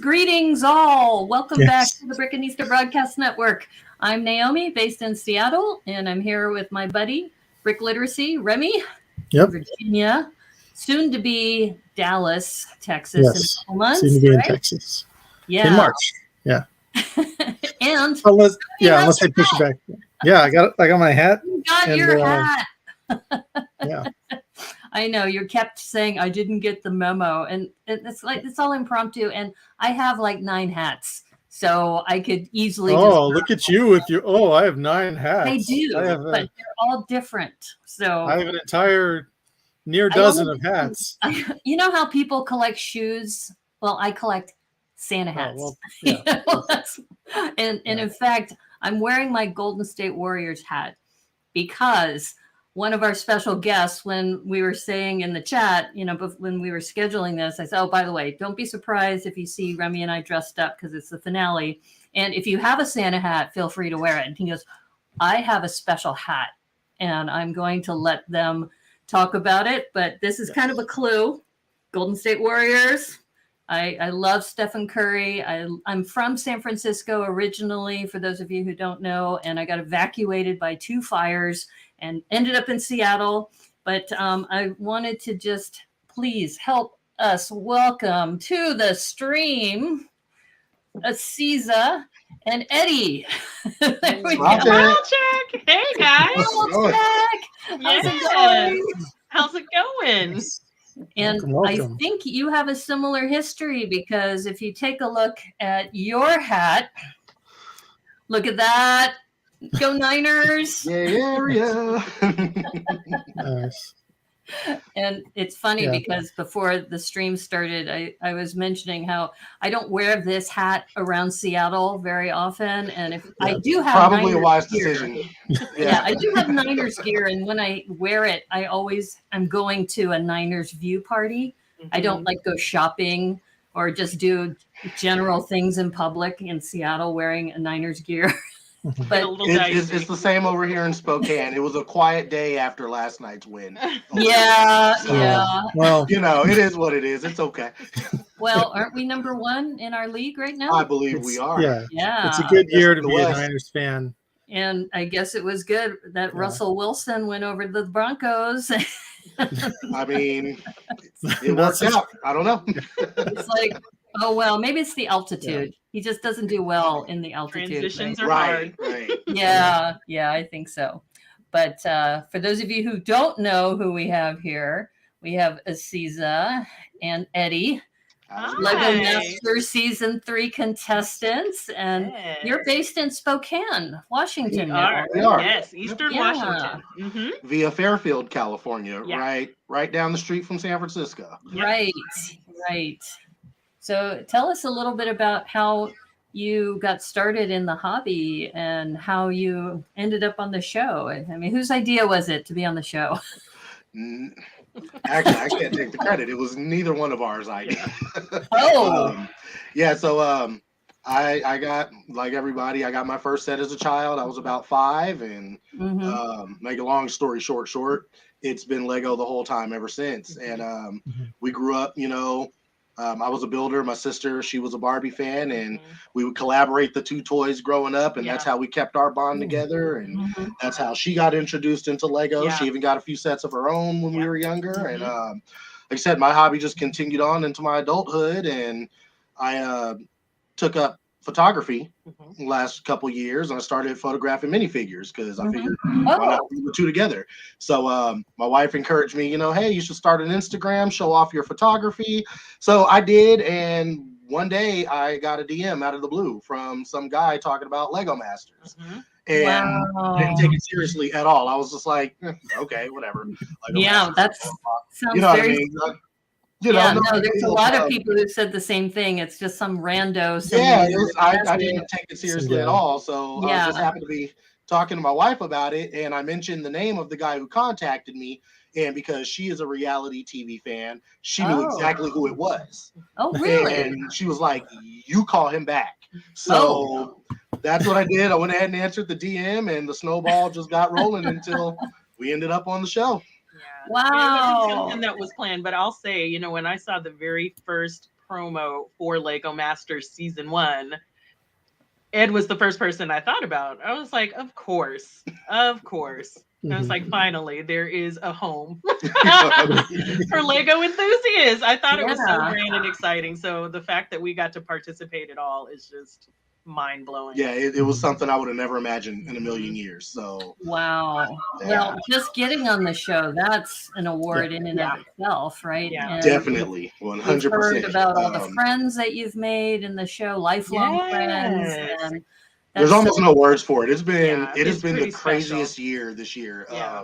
Greetings all. Welcome back to the Brickanista Broadcast Network. I'm Naomi, based in Seattle, and I'm here with my buddy, Brick Literacy, Remy, Virginia, soon to be Dallas, Texas in a couple months. Soon to be in Texas. Yeah. In March. Yeah. And unless I push it back. Yeah, I got my hat. You got your hat. Yeah. I know you kept saying I didn't get the memo, and it's like it's all impromptu. And I have like 9 hats, so I could easily. Look at you with your. Oh, I have 9 hats. I do, but they're all different. So I have an entire near dozen of hats. You know how people collect shoes? Well, I collect Santa hats. And in fact, I'm wearing my Golden State Warriors hat because one of our special guests, when we were saying in the chat, when we were scheduling this, I said, oh, by the way, don't be surprised if you see Remy and I dressed up because it's the finale. And if you have a Santa hat, feel free to wear it. And he goes, I have a special hat, and I'm going to let them talk about it. But this is kind of a clue. Golden State Warriors. I love Stephen Curry. I'm from San Francisco originally, for those of you who don't know, and I got evacuated by 2 fires and ended up in Seattle. But I wanted to just please help us welcome to the stream Asiza and Eddie. There we go. Check. Hey guys. How's it going? How's it going? And welcome. I think you have a similar history, because if you take a look at your hat, look at that. Go Niners. Yeah. Nice. And it's funny because before the stream started, I was mentioning how I don't wear this hat around Seattle very often. And if I do have probably Niners a wise gear, decision. Yeah, I do have Niners gear, and when I wear it, I'm going to a Niners view party. Mm-hmm. I don't like go shopping or just do general things in public in Seattle wearing a Niners gear. But it's the same over here in Spokane. It was a quiet day after last night's win. Yeah. Well, it is what it is. It's okay. Well, aren't we number 1 in our league right now? I believe we are. Yeah. It's a good year to be a Niners fan. And I guess it was good that Russell Wilson went over to the Broncos. I mean, it worked out. I don't know. It's like, oh, well, maybe it's the altitude. Yeah. He just doesn't do well in the altitude. Transitions are hard. Right. Yeah, I think so. But for those of you who don't know who we have here, we have Asiza and Eddie, LEGOMasters Season 3 contestants, and you're based in Spokane, Washington. We are. Yes, Eastern Washington. Mm-hmm. Via Fairfield, California, right down the street from San Francisco. Right. So tell us a little bit about how you got started in the hobby and how you ended up on the show. I mean, whose idea was it to be on the show? Actually, I can't take the credit. It was neither one of ours idea. So I got, like everybody, I got my first set as a child. I was about 5, and make a long story short, it's been Lego the whole time ever since. And we grew up, I was a builder. My sister, she was a Barbie fan, and we would collaborate the 2 toys growing up, and that's how we kept our bond together. And that's how she got introduced into Lego. Yeah. She even got a few sets of her own when we were younger. And like I said, my hobby just continued on into my adulthood, and I took up photography the last couple years, and I started photographing minifigures because I figured why not put the 2 together. So my wife encouraged me, hey, you should start an Instagram, show off your photography. So I did, and one day I got a DM out of the blue from some guy talking about LEGOMasters. And didn't take it seriously at all. I was just like, okay, whatever. That sounds very... there's a lot of people who said the same thing. It's just some rando. I didn't take it seriously at all. So I just happened to be talking to my wife about it, and I mentioned the name of the guy who contacted me, and because she is a reality TV fan, she knew exactly who it was. Oh, really? And she was like, you call him back. So that's what I did. I went ahead and answered the DM, and the snowball just got rolling until we ended up on the show. Wow. It wasn't something that was planned, but I'll say, when I saw the very first promo for LEGOMasters Season 1, Ed was the first person I thought about. I was like, of course, of course. I was like, finally, there is a home for Lego enthusiasts. I thought it was so grand and exciting. So the fact that we got to participate at all is just mind blowing. Yeah, it was something I would have never imagined in a million years. So wow. Yeah. Well, just getting on the show, that's an award in and of itself, right? Yeah. And definitely, we've 100%. heard about all the friends that you've made in the show, lifelong friends, and there's almost no words for it. It's been Yeah, it has it's been the pretty craziest special. year this year. Yeah.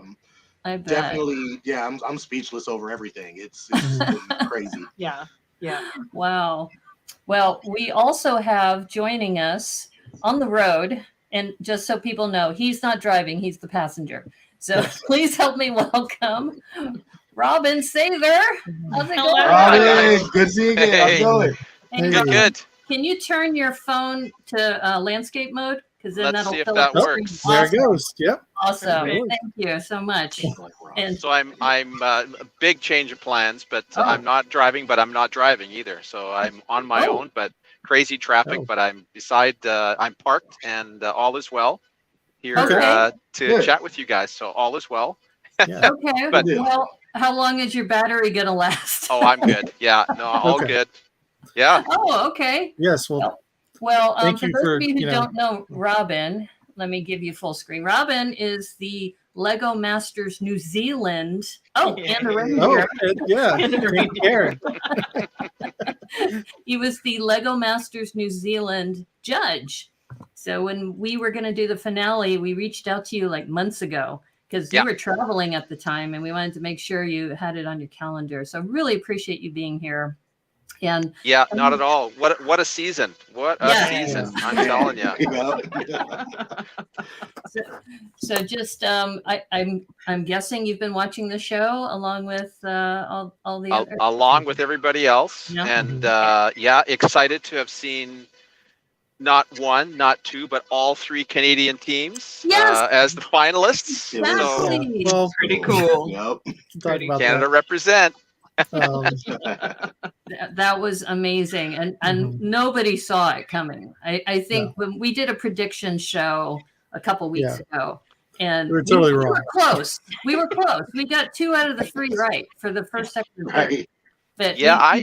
I bet. Definitely, yeah. I'm speechless over everything. It's been crazy. Yeah. Yeah. Wow. Well, we also have joining us on the road, and just so people know, he's not driving, he's the passenger. So please help me welcome Robin Sather. How's it going? Robin, good seeing you. How's it going? Hey, Good, good. Can you turn your phone to landscape mode? Because then Let's that'll see if fill that up the works. screen. There it goes. Yep. Awesome. Perfect. Thank you so much. And So I'm a big change of plans, but Oh. I'm not driving, but I'm not driving either. So I'm on my Oh. own, but crazy traffic. Oh. But I'm I'm parked, and all is well here Okay. to Good. chat with you guys. So all is well. Yeah. okay. But- Well, how long is your battery gonna last? Oh, I'm good. Yeah, no, all Okay. good. Yeah. Oh, okay. Yes. Well, Well, Thank for you those for, of you who you know- don't know Robin, let me give you full screen. Robin is the LEGOMasters New Zealand. Oh, Yeah. and the oh, reindeer. yeah. And the Take reindeer. care. He was the LEGOMasters New Zealand judge. So when we were going to do the finale, we reached out to you like months ago because you Yeah. were traveling at the time, and we wanted to make sure you had it on your calendar. So really appreciate you being here. And Yeah, not at all. What a season. What a Yeah. season. I'm telling you. so just I'm guessing you've been watching the show along with all the other. Along with everybody else. Yeah. And yeah, excited to have seen not one, not two, but all three Canadian teams Yes. as the finalists. It was- So Exactly. Well, Pretty cool. Yep. we'll talk about Canada represent. that. That was amazing, and Mhm. nobody saw it coming. I think when we did a prediction show a couple weeks ago, and We were totally we wrong. were close. We were close. We got 2 out of the 3 right for the first, second, and third. Right. But Yeah,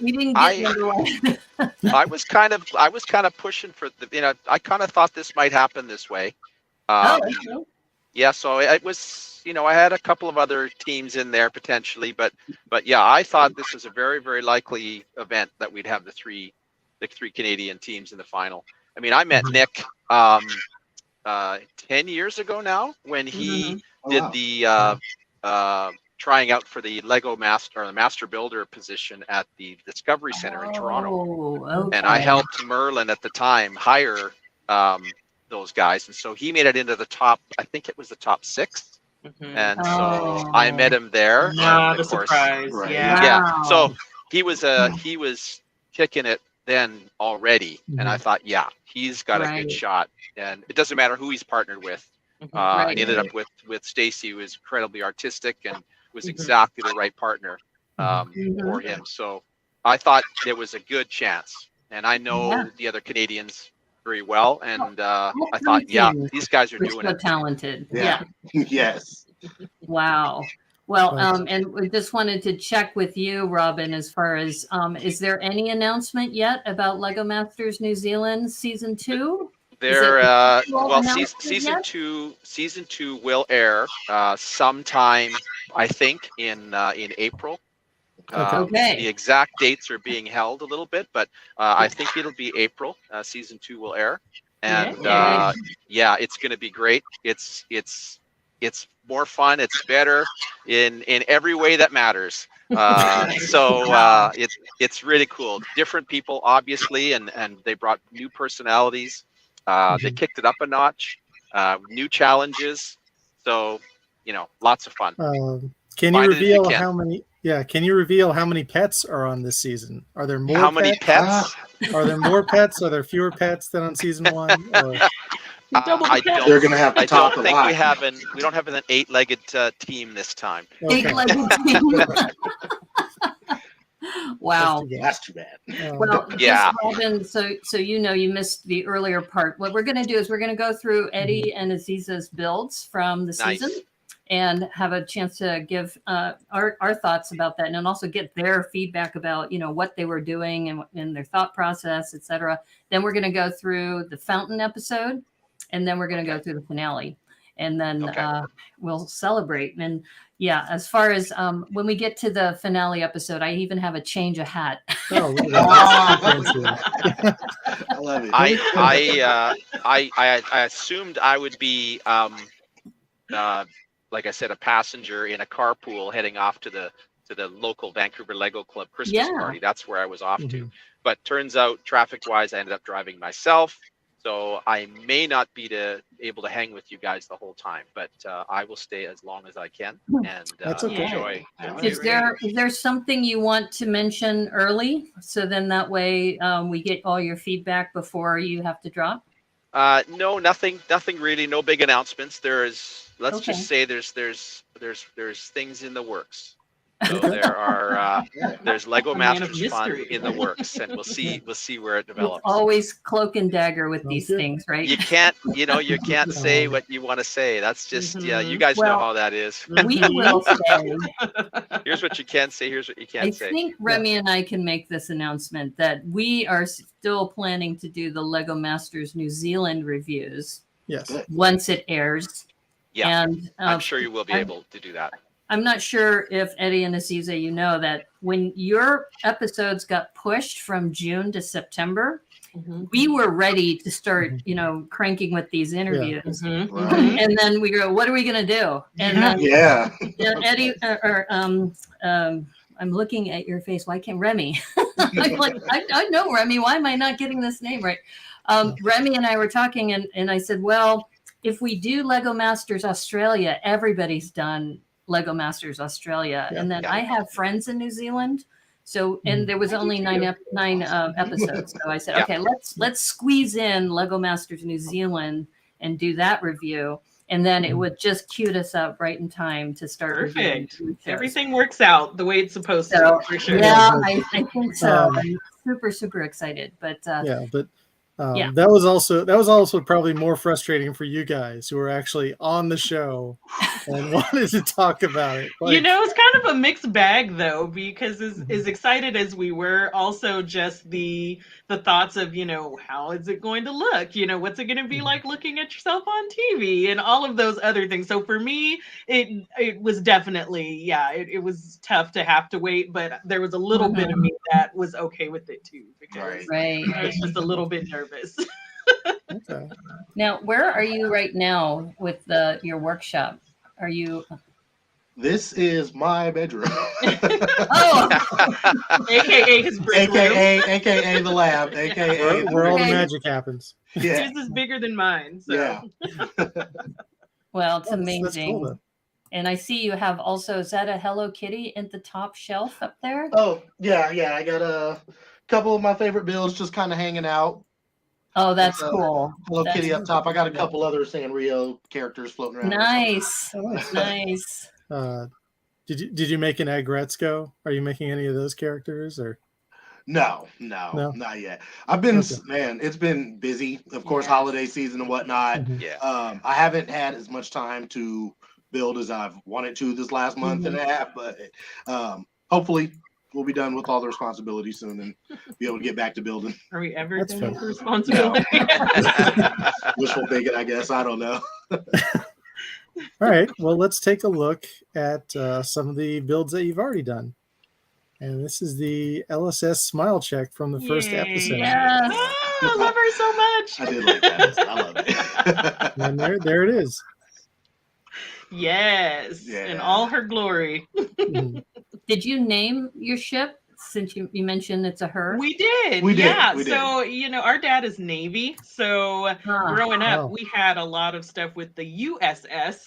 we didn't get number 1. I was kind of pushing for the, I kind of thought this might happen this way. Okay. Yeah, so it was, I had a couple of other teams in there potentially, but yeah, I thought this was a very, very likely event that we'd have the three Canadian teams in the final. I mean, I met Nick 10 years ago now when he did the trying out for the Lego Master or the Master Builder position at the Discovery Center in Toronto. Oh, okay. And I helped Merlin at the time hire those guys, and so he made it into the top. I think it was the top 6, and so I met him there. Not and a of course, surprise. Right. Yeah. yeah. So he was kicking it then already, and I thought, yeah, he's got a Right. good shot. And it doesn't matter who he's partnered with. Right. He ended up with Stacy, who is incredibly artistic and was exactly the right partner for him. So I thought there was a good chance, and I know the other Canadians very well, and I thought, yeah, these guys are We're doing so it. talented. Yeah. Yes. Wow. Well, Right. and we just wanted to check with you, Robin, as far as is there any announcement yet about LEGOMasters New Zealand season 2? They're official well, announcement season yet? season two will air sometime, I think, in April. Okay. The exact dates are being held a little bit, but I think it'll be April. Season 2 will air, and yeah, it's going to be great. It's more fun. It's better in every way that matters. So it's really cool. Different people, obviously, and they brought new personalities. They kicked it up a notch. New challenges. So lots of fun. Can you Find it if you reveal can. how many? Yeah, can you reveal how many pets are on this season? Are there more? How many pets? pets? Are there more pets? Are there fewer pets than on season 1? Or... I don't. They're gonna have to I talk don't a think lot. we don't have an 8-legged team this time. Okay. 8-legged team. Wow. That's too bad. Well, Yeah. just Robin, so you missed the earlier part. What we're going to do is we're going to go through Eddie and Aziza's builds from the Nice. season and have a chance to give our thoughts about that, and then also get their feedback about what they were doing and their thought process, etc. Then we're going to go through the fountain episode, and then we're going to go through the finale, and then we'll celebrate. And yeah, as far as when we get to the finale episode, I even have a change of hat. Oh, look at that. I love it. I assumed I would be like I said, a passenger in a carpool heading off to the local Vancouver Lego Club Christmas party. That's where I was off to. But turns out, traffic-wise, I ended up driving myself. So I may not be able to hang with you guys the whole time, but I will stay as long as I can and That's okay. enjoy. Is there something you want to mention early, so then that way we get all your feedback before you have to drop? No, nothing really. No big announcements. Let's just say there's things in the works. So there are there's LEGOMasters fun in the works, and we'll see where it develops. It's always cloak and dagger with these things, right? You can't say what you want to say. That's just you guys know how that is. We will say. Here's what you can say. Here's what you can't say. I think Remy and I can make this announcement that we are still planning to do the LEGOMasters New Zealand reviews. Yes. Once it airs. Yeah. And I'm sure you will be able to do that. I'm not sure if Eddie and Asiza, that when your episodes got pushed from June to September, we were ready to start, cranking with these interviews. And then we go, what are we going to do? And then, Eddie, I'm looking at your face. Why can't Remy? I'm like, I know Remy. Why am I not getting this name right? Remy and I were talking, and I said, well, if we do LEGOMasters Australia, everybody's done LEGOMasters Australia, and then I have friends in New Zealand, so and there was only nine episodes, so I said, okay, let's squeeze in LEGOMasters New Zealand and do that review, and then it would just queue us up right in time to start. Perfect. Everything works out the way it's supposed to. For sure. Yeah, I think so. I'm super excited, but that was also probably more frustrating for you guys who were actually on the show and wanted to talk about it. It's kind of a mixed bag though, because as excited as we were, also just the thoughts of how is it going to look, what's it going to be like looking at yourself on TV and all of those other things. So for me, it was definitely it was tough to have to wait, but there was a little bit of me that was okay with it too, because I was just a little bit nervous. Okay. Now, where are you right now with your workshop? Are you? This is my bedroom. AKA his break room. AKA the lab. AKA where all the magic happens. Yeah. This is bigger than mine. So. Yeah. Well, it's amazing. That's cool, and I see you have also, is that a Hello Kitty at the top shelf up there? Oh, yeah. I got a couple of my favorite builds just kind of hanging out. Oh, that's cool. Hello Kitty up top. I got a couple other Sanrio characters floating around. Nice. Nice. Did you make an Agretzko? Are you making any of those characters or? No, not yet. I've been it's been busy. Of course, holiday season and whatnot. Yeah. I haven't had as much time to build as I've wanted to this last month and a half, but hopefully we'll be done with all the responsibilities soon and be able to get back to building. Are we ever done with responsibility? Wishful thinking, I guess. I don't know. All right. Well, let's take a look at some of the builds that you've already done. And this is the LSS Smile Check from the first episode. Yes. Oh, I love her so much. I did like that. I love it. And there it is. Yes. Yeah. In all her glory. Did you name your ship? Since you mentioned it's a her? We did. Yeah. So, our dad is Navy. So growing up, we had a lot of stuff with the USS.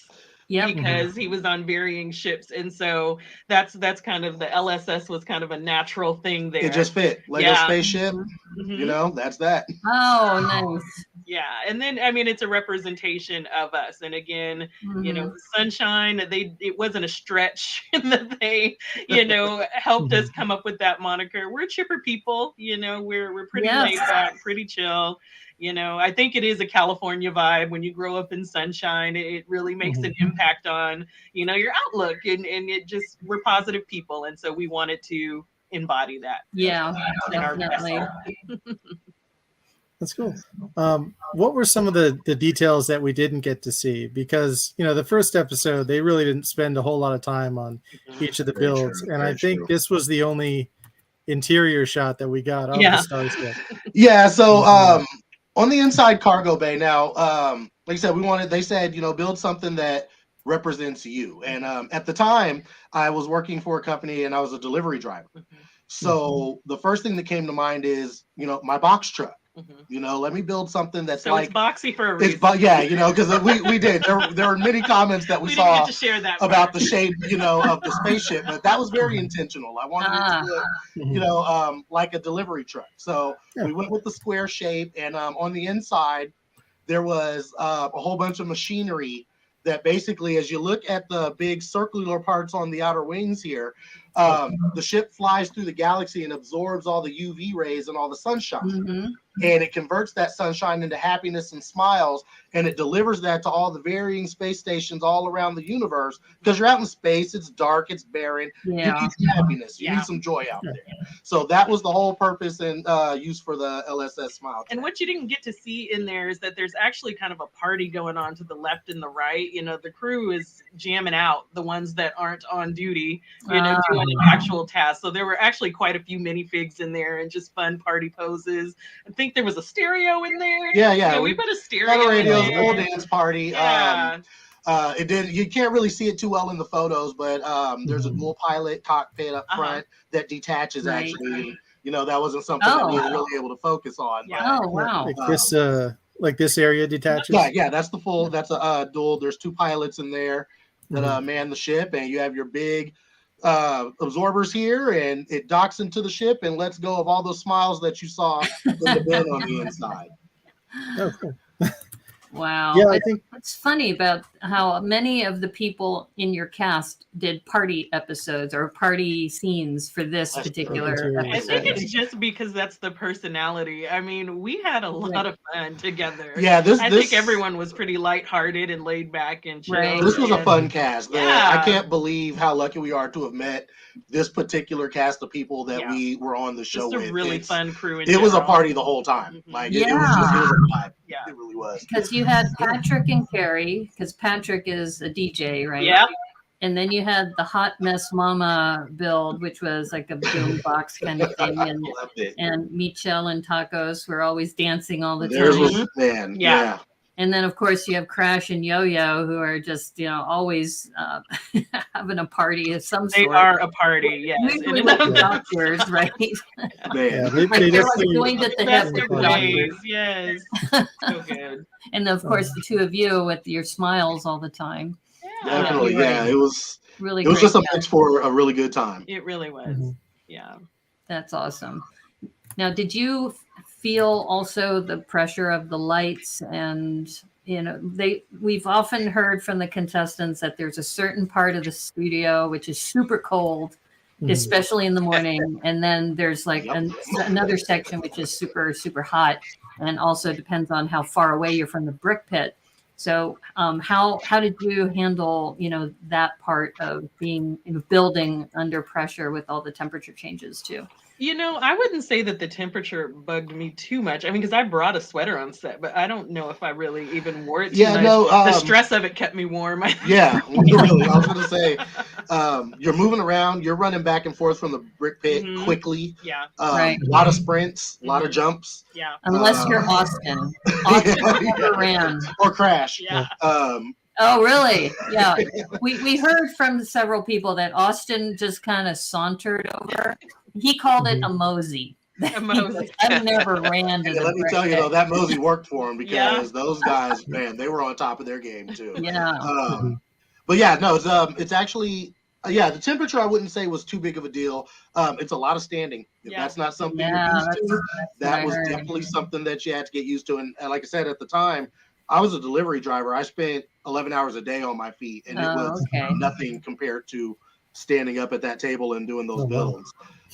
because he was on varying ships, and so that's kind of the LSS was kind of a natural thing there. It just fit. Lego spaceship, you know, that's that. Oh, nice. Yeah, and then I mean it's a representation of us, and again, you know, Sunshine. It wasn't a stretch that they, you know, helped us come up with that moniker. We're chipper people, you know. We're pretty laid back, pretty chill. You know, I think it is a California vibe. When you grow up in Sunshine, it really makes an impact on, you know, your outlook, and it just, we're positive people, and so we wanted to embody that. Yeah, in our definitely. That's cool. What were some of the details that we didn't get to see? Because, you know, the first episode, they really didn't spend a whole lot of time on each of the builds. And I think this was the only interior shot that we got of the starship. Yeah, so on the inside cargo bay now, like I said, they said, you know, build something that represents you. And at the time, I was working for a company and I was a delivery driver. So the first thing that came to mind is, you know, my box truck. You know, let me build something that's so it's boxy for a reason. Yeah, you know, because we did. There were many comments that we saw didn't get to share that about the shape, you know, of the spaceship, but that was very intentional. I wanted it to look, you know, like a delivery truck. So we went with the square shape, and on the inside there was a whole bunch of machinery that basically, as you look at the big circular parts on the outer wings here, the ship flies through the galaxy and absorbs all the UV rays and all the sunshine. And it converts that sunshine into happiness and smiles, and it delivers that to all the varying space stations all around the universe. Because you're out in space, it's dark, it's barren. You need some happiness, you need some joy out there. So that was the whole purpose and use for the LSS Smile Track. And what you didn't get to see in there is that there's actually kind of a party going on to the left and the right. You know, the crew is jamming out, the ones that aren't on duty, you know, doing an actual task. So there were actually quite a few minifigs in there and just fun party poses. I think there was a stereo in there. Yeah. We put a stereo in there. in Whole dance party. It did. You can't really see it too well in the photos, but there's a dual pilot cockpit up front that detaches. Actually, you know, that wasn't something that we were really able to focus on. Oh wow! Like this area detaches. Yeah. That's the full. That's a dual. There's two pilots in there that man the ship, and you have your big absorbers here, and it docks into the ship and lets go of all those smiles that you saw in the bin on the inside. Oh, cool. Wow. Yeah, I think it's funny about how many of the people in your cast did party episodes or party scenes for this particular episode. I think it's just because that's the personality. I mean, we had a lot of fun together. Yeah, I think everyone was pretty lighthearted and laid back and chill. This was a fun cast. I can't believe how lucky we are to have met this particular cast of people that we were on the show with. It's a really fun crew. It was a party the whole time. Like it was a vibe. Yeah, it really was. Because you had Patrick and Carrie, because Patrick is a DJ, right? Yeah. And then you had the Hot Mess Mama build, which was like a boom box kind of thing. And Michelle and Tacos were always dancing all the time. Yeah. And then, of course, you have Crash and Yo-Yo, who are just, you know, always having a party of some sort. They are a party, yes. Usually with the doctors, right? Yeah, they joined at the hip with the doctors. Yes. So good. And, of course, the two of you with your smiles all the time. Yeah. Definitely, it was really. It was just a mix for a really good time. It really was. Yeah. That's awesome. Now, did you feel also the pressure of the lights? And you know, we've often heard from the contestants that there's a certain part of the studio which is super cold, especially in the morning, and then there's like another section which is super hot, and also depends on how far away you're from the brick pit. So how did you handle, you know, that part of being building under pressure with all the temperature changes too? You know, I wouldn't say that the temperature bugged me too much. I mean, because I brought a sweater on set, but I don't know if I really even wore it too much. The stress of it kept me warm. Really. I was going to say, you're moving around, you're running back and forth from the brick pit quickly. Yeah. A lot of sprints, a lot of jumps. Yeah. Unless you're Austin. Austin never ran. Or Crash. Yeah. Oh, really? Yeah. We heard from several people that Austin just kind of sauntered over. He called it a mosey. I never ran to Let me tell you, though, that mosey worked for him because those guys, man, they were on top of their game, too. Yeah. But yeah, no, it's actually the temperature I wouldn't say was too big of a deal. It's a lot of standing. If that's not something you're used to, that was definitely something that you had to get used to. And like I said at the time, I was a delivery driver. I spent 11 hours a day on my feet, and it was nothing compared to standing up at that table and doing those builds.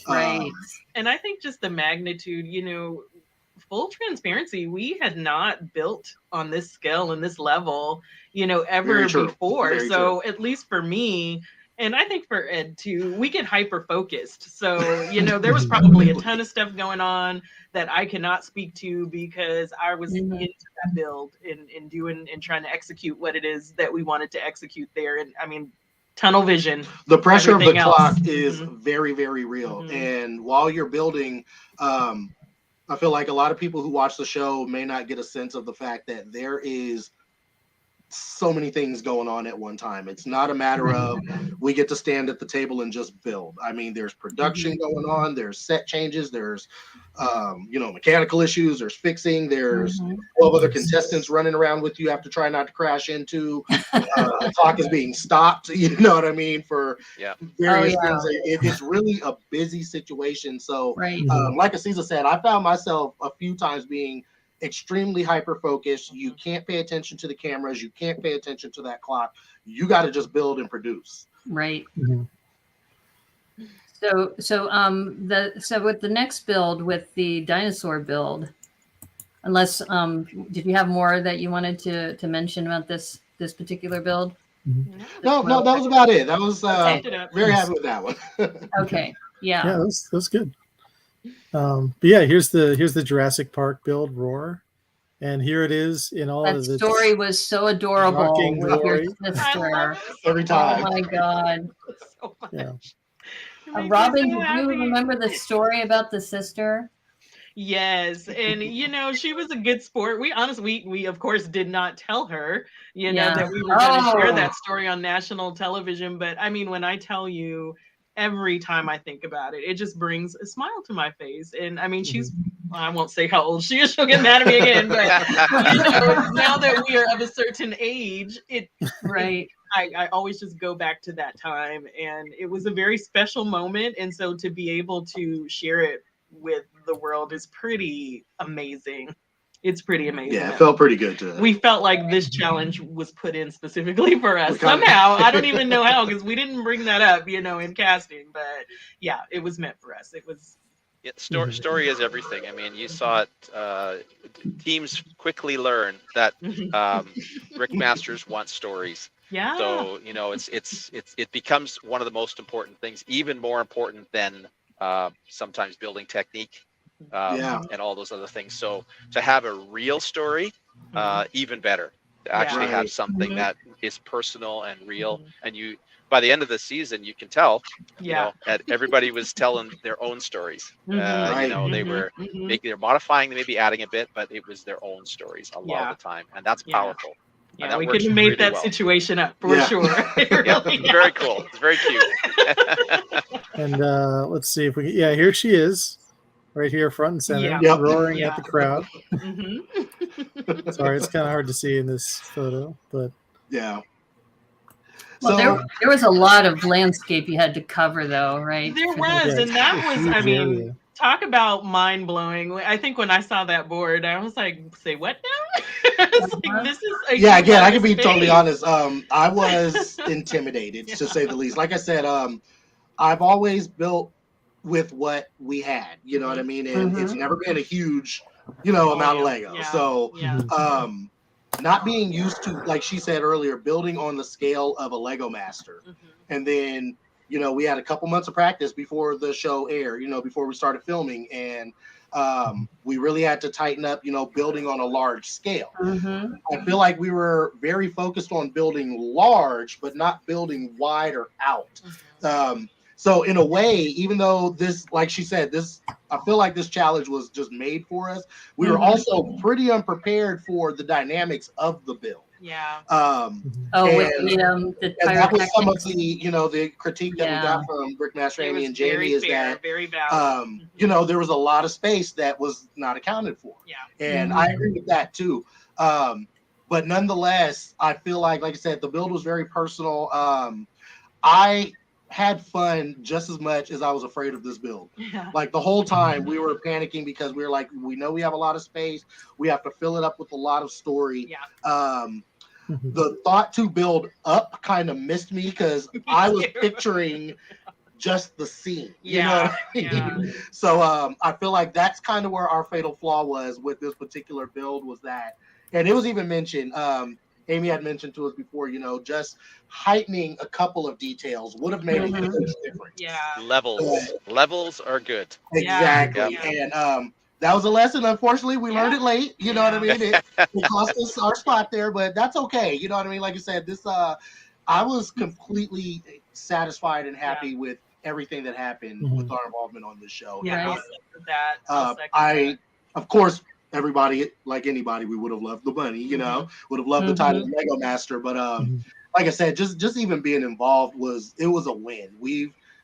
Right. And I think just the magnitude, full transparency, we had not built on this scale and this level, ever before. So at least for me, and I think for Ed too, we get hyper focused. So, there was probably a ton of stuff going on that I cannot speak to because I was into that build and doing and trying to execute what it is that we wanted to execute there. And I mean, tunnel vision. The pressure of the clock is very, very real. And while you're building, I feel like a lot of people who watch the show may not get a sense of the fact that there is so many things going on at one time. It's not a matter of we get to stand at the table and just build. I mean, there's production going on, there's set changes, there's mechanical issues, there's fixing, there's 12 other contestants running around with you. You have to try not to crash into. The clock is being stopped, you know what I mean, for various things. It's really a busy situation. So like Asiza said, I found myself a few times being extremely hyper focused. You can't pay attention to the cameras, you can't pay attention to that clock. You got to just build and produce. Right. So with the next build, with the dinosaur build, unless did you have more that you wanted to mention about this particular build? No, that was about it. That was very happy with that one. Okay. Yeah. Yeah, that's good. But yeah, here's the Jurassic Park build, Roar, and here it is in all of the story was so adorable with your sister every time. Oh my god! So much. Yeah. Robin, do you remember the story about the sister? Yes, and she was a good sport. We of course did not tell her, that we were going to share that story on national television. But I mean, when I tell you, every time I think about it, it just brings a smile to my face. And I mean, I won't say how old she is, she'll get mad at me again, but now that we are of a certain age, I always just go back to that time, and it was a very special moment. And so to be able to share it with the world is pretty amazing. It's pretty amazing. Yeah, it felt pretty good. We felt like this challenge was put in specifically for us somehow. I don't even know how, because we didn't bring that up, in casting. But yeah, it was meant for us. It was. Yeah, story is everything. I mean, you saw it. Teams quickly learn that LEGOMasters want stories. Yeah. So it becomes one of the most important things, even more important than sometimes building technique. And all those other things. So to have a real story, even better. To actually have something that is personal and real, and you, by the end of the season, you can tell. Everybody was telling their own stories. They were they're modifying, maybe adding a bit, but it was their own stories a lot of the time, and that's powerful. Yeah, we could have made that situation up for sure. Very cool. It's very cute. And let's see if we here she is. Right here, front and center, roaring at the crowd. Sorry, it's kind of hard to see in this photo, but Well, there was a lot of landscape you had to cover, though, right? There was, and that was, I mean, talk about mind blowing. I think when I saw that board, I was like, "Say what now?" This is again, I can be totally honest. I was intimidated, to say the least. Like I said, I've always built with what we had, you know what I mean? And it's never been a huge, amount of Lego. So not being used to, like she said earlier, building on the scale of a LEGOMaster. And then, we had a couple months of practice before the show aired, before we started filming. And we really had to tighten up, building on a large scale. I feel like we were very focused on building large, but not building wide or out. So in a way, even though this, like she said, I feel like this challenge was just made for us. We were also pretty unprepared for the dynamics of the build. Yeah. With the and that was some of the, the critique that we got from Brickmaster Amy and Jamie is that, very valid. there was a lot of space that was not accounted for. Yeah. And I agree with that too. but nonetheless, I feel like I said, the build was very personal. I had fun just as much as I was afraid of this build. Yeah. Like the whole time we were panicking because we were like, we know we have a lot of space. We have to fill it up with a lot of story. Yeah. The thought to build up kind of missed me because I was picturing just the scene. You know what I mean? Yeah. So I feel like that's kind of where our fatal flaw was with this particular build, was that, and it was even mentioned, Amy had mentioned to us before, you know, just heightening a couple of details would have made a huge difference. Yeah. Levels are good. Exactly. Yeah. And that was a lesson. Unfortunately, we learned it late. You know what I mean? It cost us our spot there, but that's okay. You know what I mean? Like I said, this I was completely satisfied and happy with everything that happened with our involvement on this show. Yeah. I'll second that. I'll second that. Of course, everybody, like anybody, we would have loved the money, you know, would have loved the title of Lego Master. But like I said, just even being involved was a win.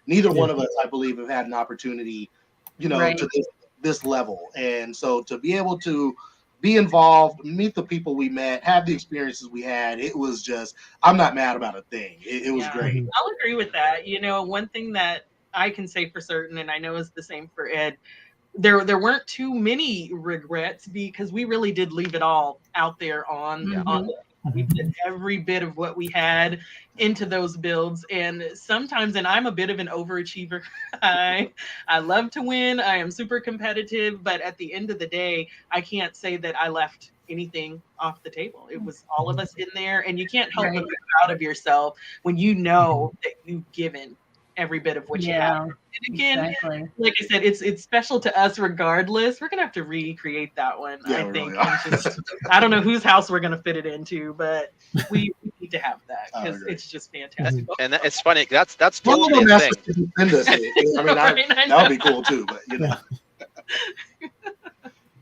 Neither one of us, I believe, have had an opportunity, you know, to this level. And so to be able to be involved, meet the people we met, have the experiences we had, it was just, I'm not mad about a thing. It was great. I'll agree with that. You know, one thing that I can say for certain, and I know is the same for Ed, there weren't too many regrets because we really did leave it all out there on we put every bit of what we had into those builds. And sometimes, and I'm a bit of an overachiever. I love to win. I am super competitive, but at the end of the day, I can't say that I left anything off the table. It was all of us in there, and you can't help but be proud of yourself when you know that you've given every bit of what you have. And again, like I said, it's special to us regardless. We're gonna have to recreate that one, I think. I don't know whose house we're gonna fit it into, but we need to have that because it's just fantastic. And it's funny. That's totally a thing. I mean, that would be cool too, but you know.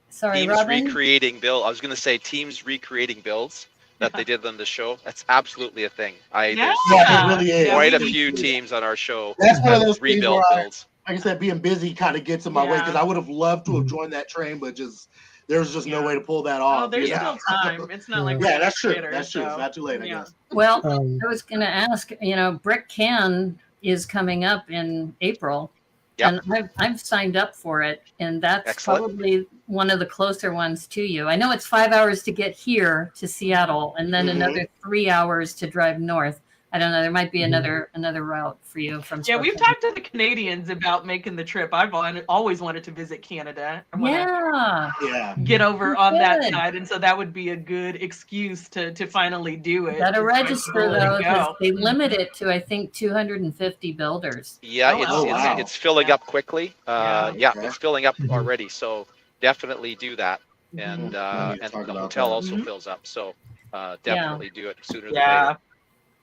Sorry, teams Robin? recreating build. I was going to say teams recreating builds that they did on the show. That's absolutely a thing. There's it really is. Quite a few teams on our show. That's one of those rebuild builds. Like I said, being busy kind of gets in my way because I would have loved to have joined that train, but there's just no way to pull that off. Oh, there's still time. It's not like that's true. That's true. It's not too late, I guess. Well, I was going to ask, you know, Brick Can is coming up in April. And I've signed up for it, and that's probably one of the closer ones to you. I know it's 5 hours to get here to Seattle, and then another 3 hours to drive north. I don't know. There might be another route for you from. Yeah, we've talked to the Canadians about making the trip. I've always wanted to visit Canada. Get over on that side, and so that would be a good excuse to finally do it. Gotta register though, because they limit it to I think 250 builders. Yeah, it's filling up quickly. It's filling up already. So definitely do that, and the hotel also fills up. So definitely do it sooner than later.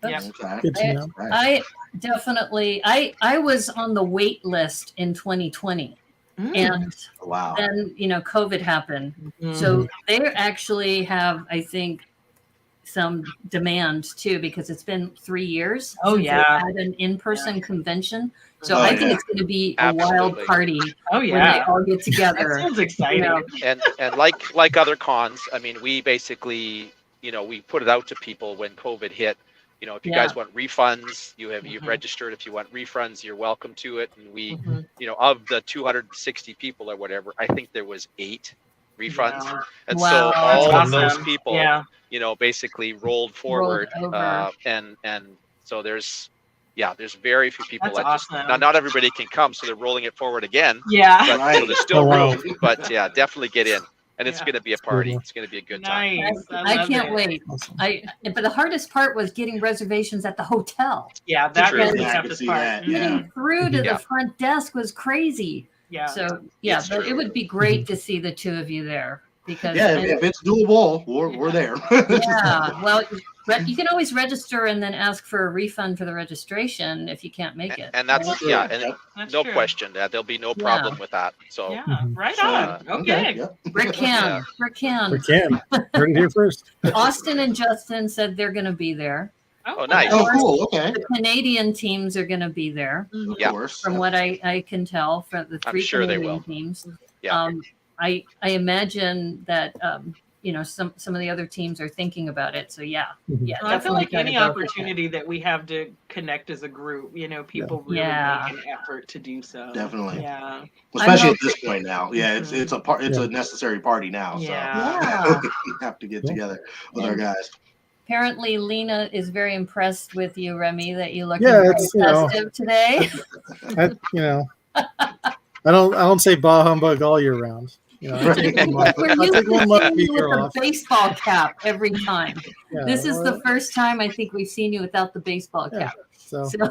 I definitely I was on the wait list in 2020 and then you know COVID happened, so they actually have I think some demand too because it's been 3 years since they had an in-person convention, so I think it's going to be a wild party when they all get together. That sounds exciting. You know? and like other cons, I mean, we basically, you know, we put it out to people when COVID hit. You know, if you guys want refunds, you've registered. If you want refunds, you're welcome to it. And we, you know, of the 260 people or whatever, I think there was 8 refunds. And so all of those people, you know, basically rolled forward. And so there's very few people not everybody can come. So they're rolling it forward again. But, so there's still room, but definitely get in. And it's going to be a party. It's going to be a good time. I can't wait. But the hardest part was getting reservations at the hotel. Yeah, that was the toughest part. Getting through to the front desk was crazy. So but it would be great to see the two of you there because if it's doable, we're there. Well, you can always register and then ask for a refund for the registration if you can't make it. And that's no question that there'll be no problem with that. So right on. Okay. Rick Can. Heard it here first. Austin and Justin said they're going to be there. Oh, nice. Oh, cool. Okay. The Canadian teams are going to be there. Of course. From what I can tell from the 3 Canadian teams. Yeah. I imagine that some of the other teams are thinking about it. So yeah, yeah. Well, I feel like definitely any gotta go for that. opportunity that we have to connect as a group, people really Yeah. make an effort to do so. Definitely. Yeah. Especially at this point now. Yeah, it's Yeah. a necessary party now. Yeah. Yeah. So we have to get Yeah. together with our And guys. apparently Lena is very impressed with you, Remy, that you look Yeah, very it's, festive today. I don't say bah humbug all year round. I take one month. We're I used take to 1 month a seeing you year with off. a baseball cap every time. Yeah, This is well, the first time I think we've seen you without the baseball Yeah. cap. So So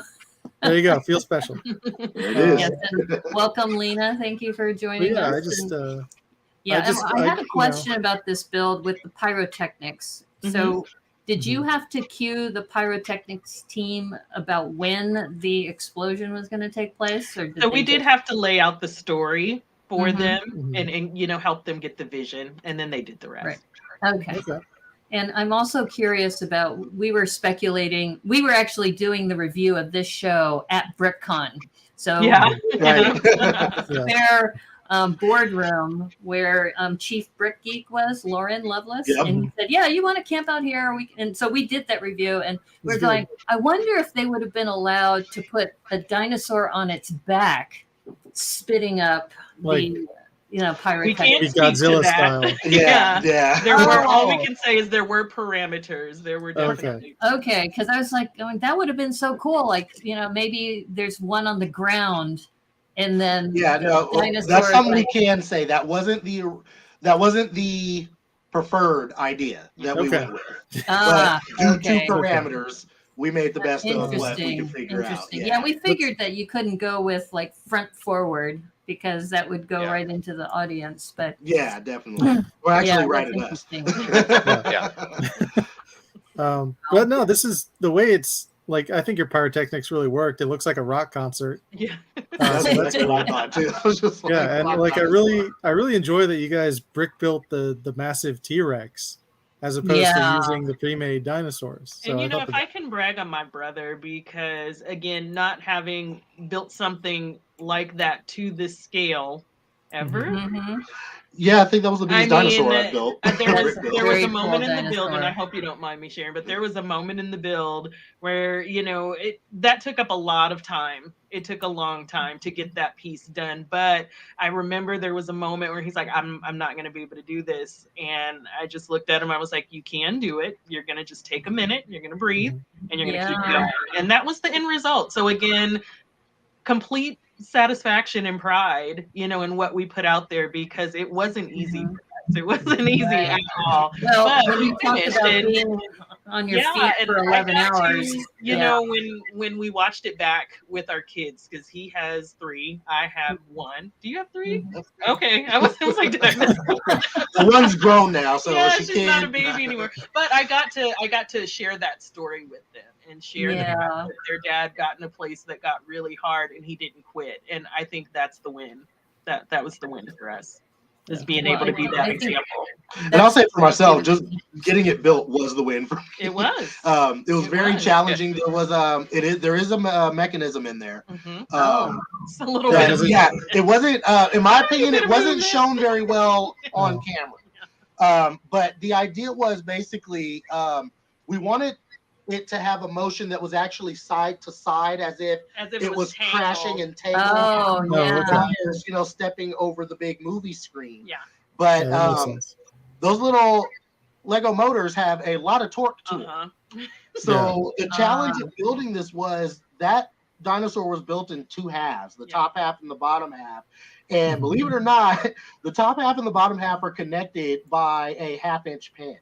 there you go. Feel special. There it is. yes, and welcome, Lena. Thank you for But joining yeah, us. I had a question about this build with the pyrotechnics. So did you have to cue the pyrotechnics team about when the explosion was going to take place? Or So we did have to lay out the story for Mhm. them and help them get the vision, and then they did the rest. Right. Okay. And I'm also curious about, we were actually doing the review of this show at BrickCon. So Yeah. Right. their boardroom where Chief Brick Geek was, Lauren Lovelace. Yep. And he said, yeah, you want to camp out here? And so we did that review, and we're That's going, I wonder if they would have been allowed to put a dinosaur on its back, spitting up Like, the We pyrotechnics. can't speak Godzilla to that. style. Yeah. There were all we Oh. can say is there were parameters. There were definitely. Okay, because I was like, going, that would have been so cool. Like, maybe there's one on the ground, and then Yeah, no, dinosaurs, that's something like- we can say. That wasn't the preferred idea that we went with. But due to parameters, we made the best of what we could figure out. Yeah, we figured that you couldn't go with like front forward because that would go right into the audience. But yeah, definitely. We're actually right at us. But no, this is the way it's like. I think your pyrotechnics really worked. It looks like a rock concert. Yeah. That's So what I thought too. I was just like, yeah, and like I really enjoy that you guys brick built the massive T-Rex as opposed to using the pre-made dinosaurs. So And if I can brag on my brother, because again, not having built something like that to this scale ever. Mm-hmm. Yeah, I think that was the biggest dinosaur I built. There was Very a moment cool in the build, and I hope you don't mind me sharing, but there was a moment in the build where, that took up a lot of time. It took a long time to get that piece done. But I remember there was a moment where he's like, I'm not going to be able to do this. And I just looked at him. I was like, you can do it. You're going to just take a minute. You're going to breathe, and you're going to keep going. And that was the end result. So again, complete satisfaction and pride, in what we put out there, because it wasn't easy. It wasn't easy at all. Well, but when you talked about being on your feet for 11 hours, when we watched it back with our kids, because he has 3, I have 1. Do you have 3? Okay, I was like, did I miss The one's grown now, so she's not a baby anymore. But I got to share that story with them and share the fact that their dad got in a place that got really hard and he didn't quit. And I think that's the win. That was the win for us. Is being able to be that example. And I'll say for myself, just getting it built was the win for me. It was. It was very challenging. There was there is a mechanism in there. It's a little bit. bit. Yeah, it wasn't. In my opinion, it wasn't shown very well on camera. But the idea was basically we wanted it to have a motion that was actually side to side, as if it was crashing and tangling. Stepping over the big movie screen. Yeah. But those little Lego motors have a lot of torque to them. So the challenge of building this was that dinosaur was built in 2 halves, the top half and the bottom half. And believe it or not, the top half and the bottom half are connected by a 1/2-inch pin.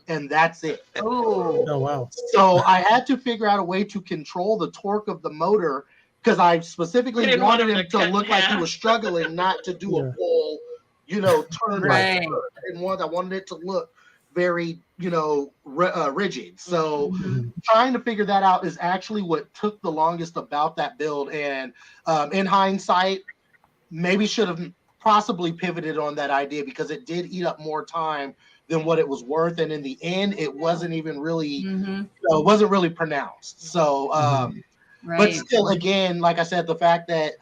And that's it. Oh wow! So I had to figure out a way to control the torque of the motor, because I specifically wanted him to look like he was struggling, not to do a full, turn. Right. I wanted it to look very, rigid. So trying to figure that out is actually what took the longest about that build. And in hindsight, maybe should have possibly pivoted on that idea, because it did eat up more time than what it was worth, and in the end, it wasn't even really, it wasn't really pronounced. So, right. But still, again, like I said, the fact that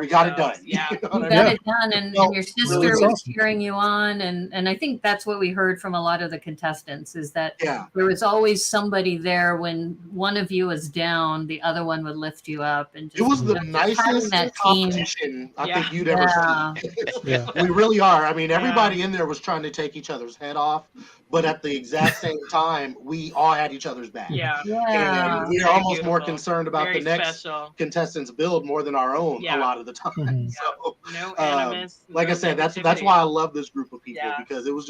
we got it done. Yeah. You know what I You got mean? it done, and No, your sister really, it's was awesome. cheering you on, and I think that's what we heard from a lot of the contestants is that Yeah. there was always somebody there when one of you was down, the other one would lift you up, and just It was the just having nicest that team. competition I Yeah. think you'd ever Yeah. seen. Yeah. We really are. I mean, everybody in there was trying to take each other's head off, but at the exact same time, we all had each other's back. Yeah. Yeah. And we are Very almost more beautiful. concerned about Very the next special. contestants' build more than our own Yeah. a lot of the time. Mhm. So, No animus. like no I said, that's negativity. why I love this group of people Yeah. because it was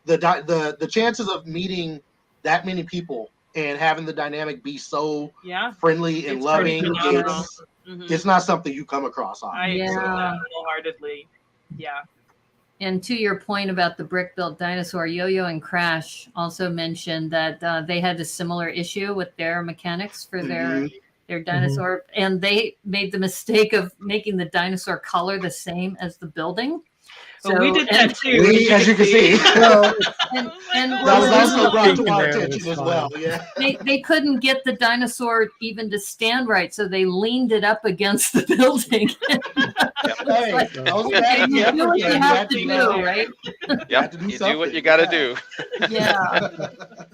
the chances of meeting that many people and having the dynamic be so Yeah. friendly and It's loving. pretty phenomenal. It's not something you come across often. I agree with Yeah. that wholeheartedly. Yeah. And to your point about the brick-built dinosaur, Yo-Yo and Crash also mentioned that they had a similar issue with their mechanics for their dinosaur, and they made the mistake of making the dinosaur color the same as the building. So we did that too. As you can see. Well, And That what was was also brought to in our there, attention it's as fine. well. Yeah. they couldn't get the dinosaur even to stand right, so they leaned it up against the building. Hey, like, that was a bad you idea. do what you Yeah, have to you do, know. right? Yep. You do what you got to do. Yeah.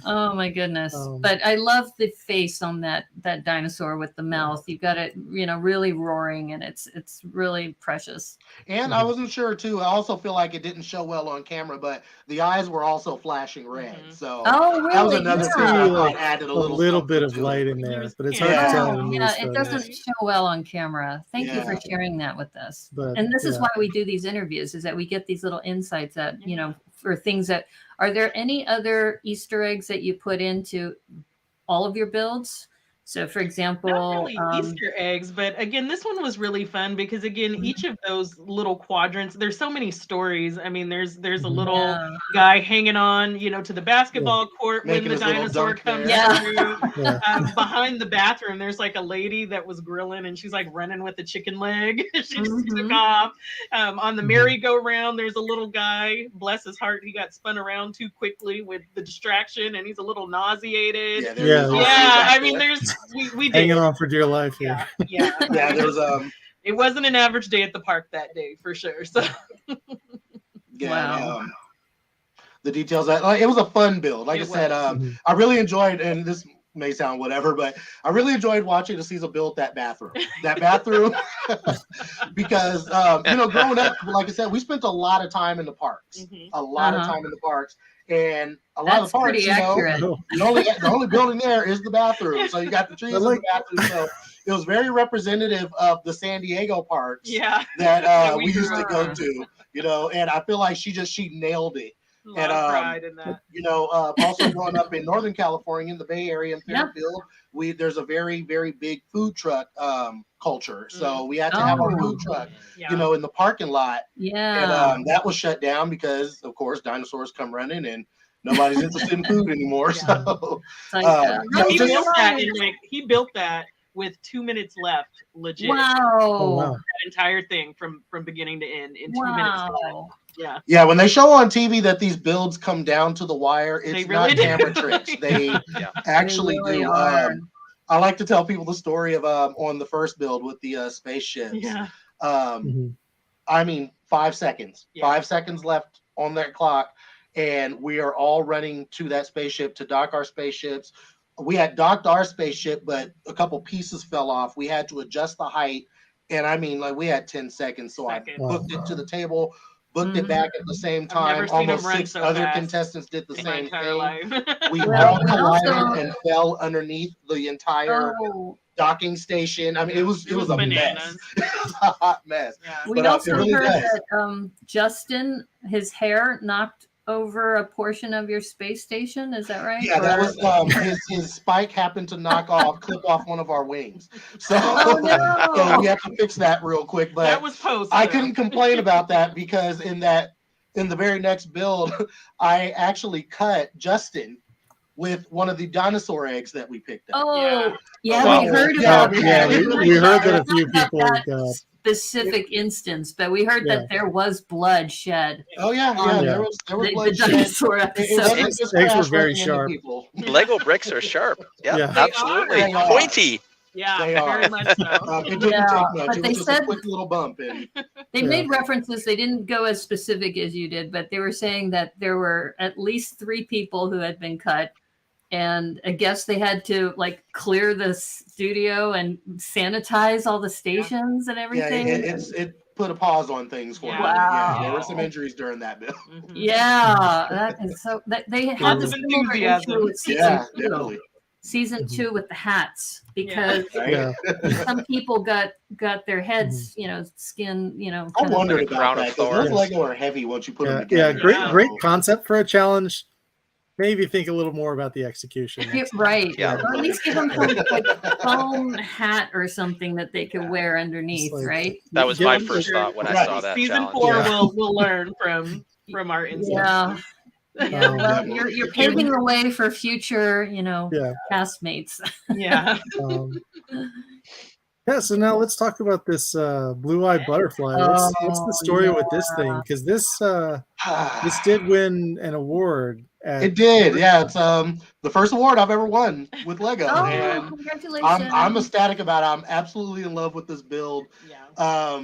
Oh my goodness. But I love the face on that dinosaur with the mouth. You've got it, really roaring, and it's really precious. And I wasn't sure too. I also feel like it didn't show well on camera, but the eyes were also flashing red. So Oh, really? that was another thing I Yeah. thought added a a little bit of something to light it. in there, was- but it's Yeah. hard to tell. Oh, in the yeah, news it photos. doesn't show well on camera. Thank you for Yeah. sharing that with us. But, And this is yeah. why we do these interviews, is that we get these little insights that, for things that, are there any other Easter eggs that you put into all of your builds? So for example, Not really Easter eggs, but again, this one was really fun because again, each of those little quadrants, there's so many stories. I mean, there's a little guy hanging on, to the basketball court Making when the his little dinosaur dunk comes there. through. Yeah. Behind the bathroom, there's like a lady that was grilling and she's like running with the chicken leg. She just took off. On the merry-go-round, there's a little guy, bless his heart, he got spun around too quickly with the distraction and he's a little nauseated. Yeah, there Yeah. is also Yeah, that. I mean, we did. Hanging on for dear life here. Yeah. Yeah, there's It wasn't an average day at the park that day for sure. So Wow. The details that it was a fun build. Like It I said, was. I really enjoyed, and this may sound whatever, but I really enjoyed watching Asiza build that bathroom. Because growing up, like I said, we spent a lot of time in the parks. A lot of time in the parks. And a lot of That's the parks, pretty accurate. the only building there is the bathroom. So you got the trees in the bathroom. So it was very representative of the San Diego parks that we used to go to, and I feel like she nailed it. a lot of pride in that. Also growing up in Northern California, in the Bay Area in Fairfield, there's a very, very big food truck culture. So we had to have our food truck, in the parking lot. Yeah. And that was shut down because, of course, dinosaurs come running and nobody's interested in food anymore. So he built that with 2 minutes left, legit. Wow. Oh, wow. That entire thing from beginning to end in 2 minutes. Wow. Yeah. Yeah, when they show on TV that these builds come down to the wire, it's They not really do. camera tricks. They actually They really do. are. I like to tell people the story of on the first build with the spaceships. Yeah. I mean, 5 seconds. Yeah. 5 seconds left on that clock, and we are all running to that spaceship to dock our spaceships. We had docked our spaceship, but a couple pieces fell off. We had to adjust the height, and I mean, like we had 10 seconds. So I booked it to the table, booked it back at the same time. never seen Almost him run 6 so other fast contestants did the in my same entire thing. life. We Well, all we collided also- and fell underneath the entire docking station. I mean, it was a mess. bananas. It was a hot mess. Yeah. We But, also it really heard does. that Justin, his hair knocked over a portion of your space station. Is that right? Yeah, that Or- was his spike happened to clip off one of our wings. So, Oh, no. so we have to fix that real quick. But That was post. I though. couldn't complain about that because in the very next build, I actually cut Justin with one of the dinosaur eggs that we picked up. Oh, yeah, So, we heard yeah, about we- that. we heard that a few Not people that got- specific instance, but we heard that there was blood shed. Oh yeah, on there was The bloodshed. dinosaur It episode. wasn't just Eggs were Crash very running into sharp. people. Lego bricks are sharp. Yeah, Yeah. absolutely. They are. Pointy. Yeah, They very are. much so. It didn't Yeah, take but much. It they was just said- a quick little bump. And They Yeah. made references. They didn't go as specific as you did, but they were saying that there were at least 3 people who had been cut. And I guess they had to like clear the studio and sanitize all the stations and yeah, everything. it put a pause on things for Yeah. me. Yeah, Wow. there were some injuries during that bill. Mhm. Yeah, that is so. They had Lots a of similar enthusiasm. issue with season Yeah, 2. definitely. Season Mhm. 2 with the hats because Yeah. some people got their heads, skin, I kind of wondered Like a about crown that of because those thorns. Lego are heavy once you put them Yeah, together. great, Yeah. great concept for a challenge. Maybe think a little more about the execution. Yeah, right. Yeah. Or at least give them some like foam hat or something that they could wear underneath, like- right? That was Give my them- first thought when I Right. saw that Season challenge. 4 Yeah. will learn from our instances. Yeah. Yeah, Um, well, you're paving the way for future, Yeah. castmates. Yeah. Yeah, so now let's talk about this blue-eyed butterfly. What's the story with this thing? Because this did win an award. It did, yeah. It's the first award I've ever won with Lego, Oh, and congratulations! I'm ecstatic about it. I'm absolutely in love with this build. Yeah.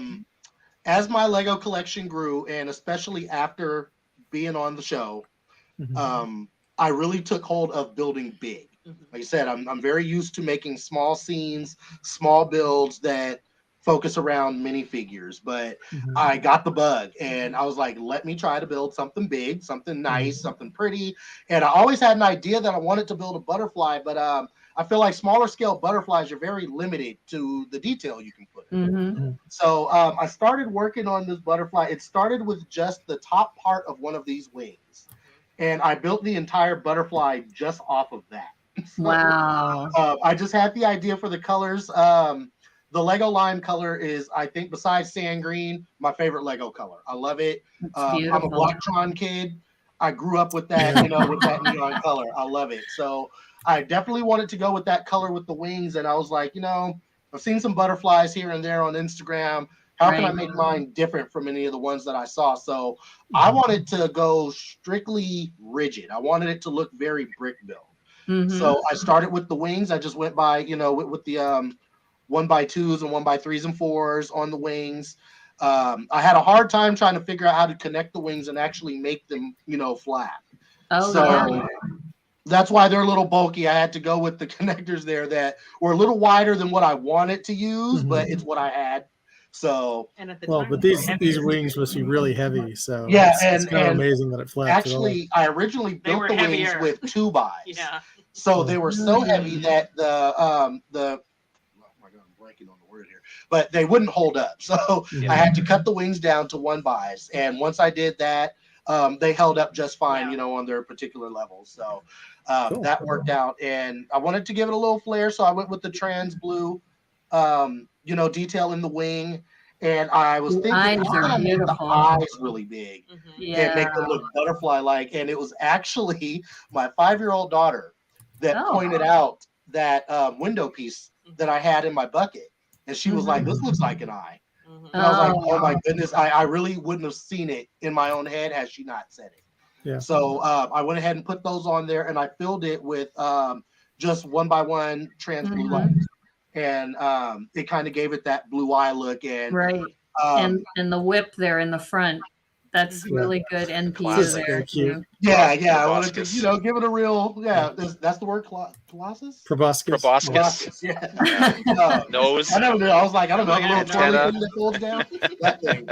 As my Lego collection grew, and especially after being on the show, Mhm. I really took hold of building big. Mhm. Like I said, I'm very used to making small scenes, small builds that focus around minifigures, but Mhm. I got the bug and I was like, let me try to build something big, something nice, something pretty. And I always had an idea that I wanted to build a butterfly, but I feel like smaller scale butterflies are very limited to the detail you can put in. Mm-hmm. So I started working on this butterfly. It started with just the top part of one of these wings, and I built the entire butterfly just off of that. So, Wow. I just had the idea for the colors. The Lego lime color is, I think, besides sand green, my favorite Lego color. I love it. That's I'm a beautiful. Blocktron kid. I grew up with that, with that neon color. I love it. So I definitely wanted to go with that color with the wings. And I was like, I've seen some butterflies here and there on Instagram. How can I Right. make mine different from any of the ones that I saw? So I wanted to go strictly rigid. I wanted it to look very brick built. Mhm. So I started with the wings. I just went by, with the 1x2s and 1x3s and 4s on the wings. I had a hard time trying to figure out how to connect the wings and actually make them, flat. Oh, So yeah. that's why they're a little bulky. I had to go with the connectors there that were a little wider than what I wanted to use, but it's what I had. So And at the Well, time, but they were these heavier. wings must be really heavy. So Yeah, it's kind of and amazing that it flaps at all. actually, I originally They built were the wings heavier. with 2x. Yeah. So they were so heavy that oh my God, I'm blanking on the word here, but they wouldn't hold up. So I had to cut the wings down to 1x. And once I did that, they held up just fine, on their particular levels. So Cool. that worked out. And I wanted to give it a little flair. So I went with the trans blue, detail in the wing. And I was thinking, eyes how can are I make the beautiful. eyes really big? Mhm. And Yeah. make them look butterfly-like. And it was actually my 5-year-old daughter that Oh. pointed out that window piece that I had in my bucket. And she was like, this looks like an eye. Mhm. And I was like, Oh. oh my goodness, I really wouldn't have seen it in my own head had she not said it. Yeah. So I went ahead and put those on there and I filled it with just 1x1 trans blue lights. And it kind of gave it that blue eye look. And Right. And the whip there in the front. That's Yeah. really good NPU Classic. there Very cute. too. yeah, I wanted to, Proboscis. give it a real, that's the word, Colossus? Proboscis. Proboscis. Yeah. Nose. I never knew. I was like, I don't know, the little twirly Antenna. thing that folds down. That thing.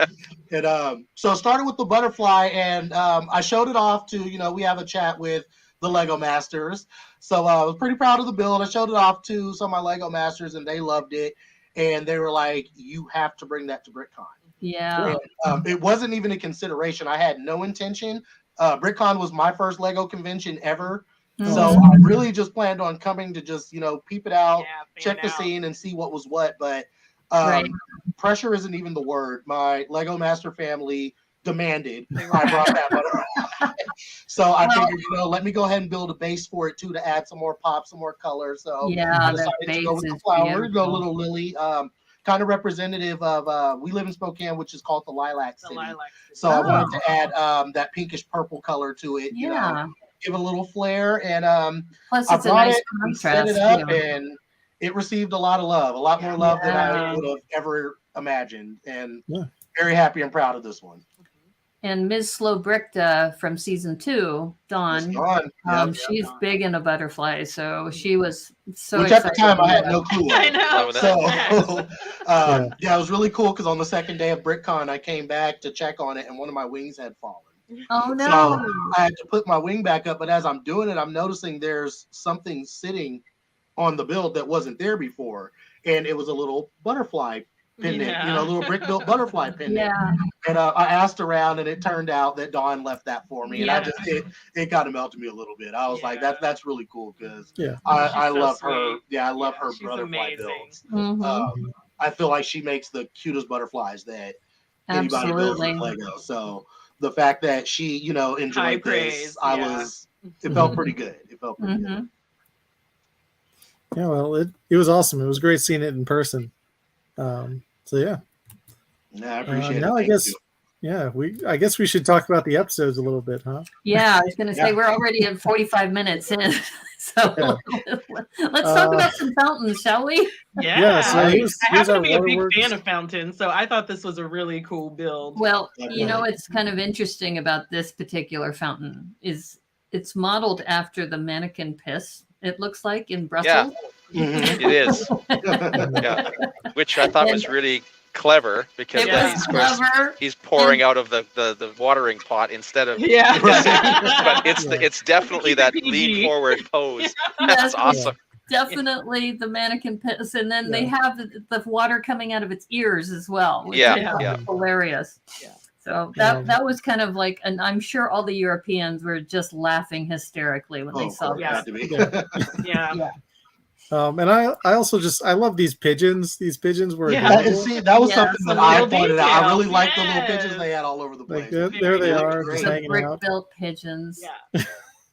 And so I started with the butterfly, and I showed it off to, we have a chat with the Lego Masters. So I was pretty proud of the build. I showed it off to some of my Lego Masters, and they loved it. And they were like, you have to bring that to BrickCon. Yeah. And, it wasn't even a consideration. I had no intention. BrickCon was my first Lego convention ever. Mhm. So I really just planned on coming to just, peep it out, Yeah, check fan the out. scene and see what was what. But Right. pressure isn't even the word. My Lego Master family demanded I brought that butterfly. So I figured, let me go ahead and build a base for it too to add some more pop, some more color. So Yeah, I that decided to base go with the is flower, beautiful. little lily, kind of representative of we live in Spokane, which is called the Lilac The City. lilac. So I Oh. wanted to add that pinkish purple color to it, Yeah. give it a little flair. And Plus, I it's a brought nice it, we set contrast it up, too. and it received a lot of love, a lot more love than I Yeah. would have ever imagined, and Yeah. very happy and proud of this one. And Ms. Slowbrickta from season 2, Dawn, It's gone. Yep. she's big into butterflies, so she was so Which at the excited. time I had no clue. I Of. know. Loving So yeah, it was really cool because on the second day of BrickCon, I came back to check on it, and one of my wings had fallen. Oh no! So I had to put my wing back up, but as I'm doing it, I'm noticing there's something sitting on the build that wasn't there before, and it was a little butterfly pendant, Yeah. a little brick built butterfly pendant. Yeah, And I asked around, and it turned out that Dawn left that for me, and I Yeah. just it kind of melted me a little bit. I was like, Yeah. that's really cool because Yeah. I She's so love her. sweet. Yeah, I love her She's butterfly amazing. builds. Mhm. I feel like she makes the cutest butterflies that anybody builds Absolutely. with Lego. So the fact that she, High enjoyed praise, this, yeah. it felt pretty good. It felt pretty good. Mhm. Yeah, well, it was awesome. It was great seeing it in person. So yeah, Yeah, I appreciate it. now I Thank guess, you. yeah, I guess we should talk about the episodes a little bit, huh? Yeah, I was going to say Yeah. we're already at 45 minutes in, so let's talk about some fountains, shall we? Yeah. so I here's happen our to be a big waterworks. fan of fountains, so I thought this was a really cool build. Well, Definitely. it's kind of interesting about this particular fountain is it's modeled after the mannequin piss. It looks like in Brussels. Mhm. It is, yeah, which I thought was really clever because It Yeah. then was he's he's pouring out of the watering pot instead of. Yeah. But it's definitely that PG. lean forward pose. Yes, That's awesome. definitely the mannequin piss, and then they Yeah. have the water coming out of its ears as well. Which Yeah, I thought yeah. was hilarious. Yeah. So Yeah. that was kind of like, and I'm sure all the Europeans were just laughing hysterically when Oh, they of saw course, that. had to be. Yeah. Yeah. And I also I love these pigeons. These pigeons were Yeah. adorable. See, that was Yes, something the that I little pointed out. I really details, liked the little yes. pigeons they had all over the place. Like there they Very are, great. just The hanging brick out. built pigeons. Yeah.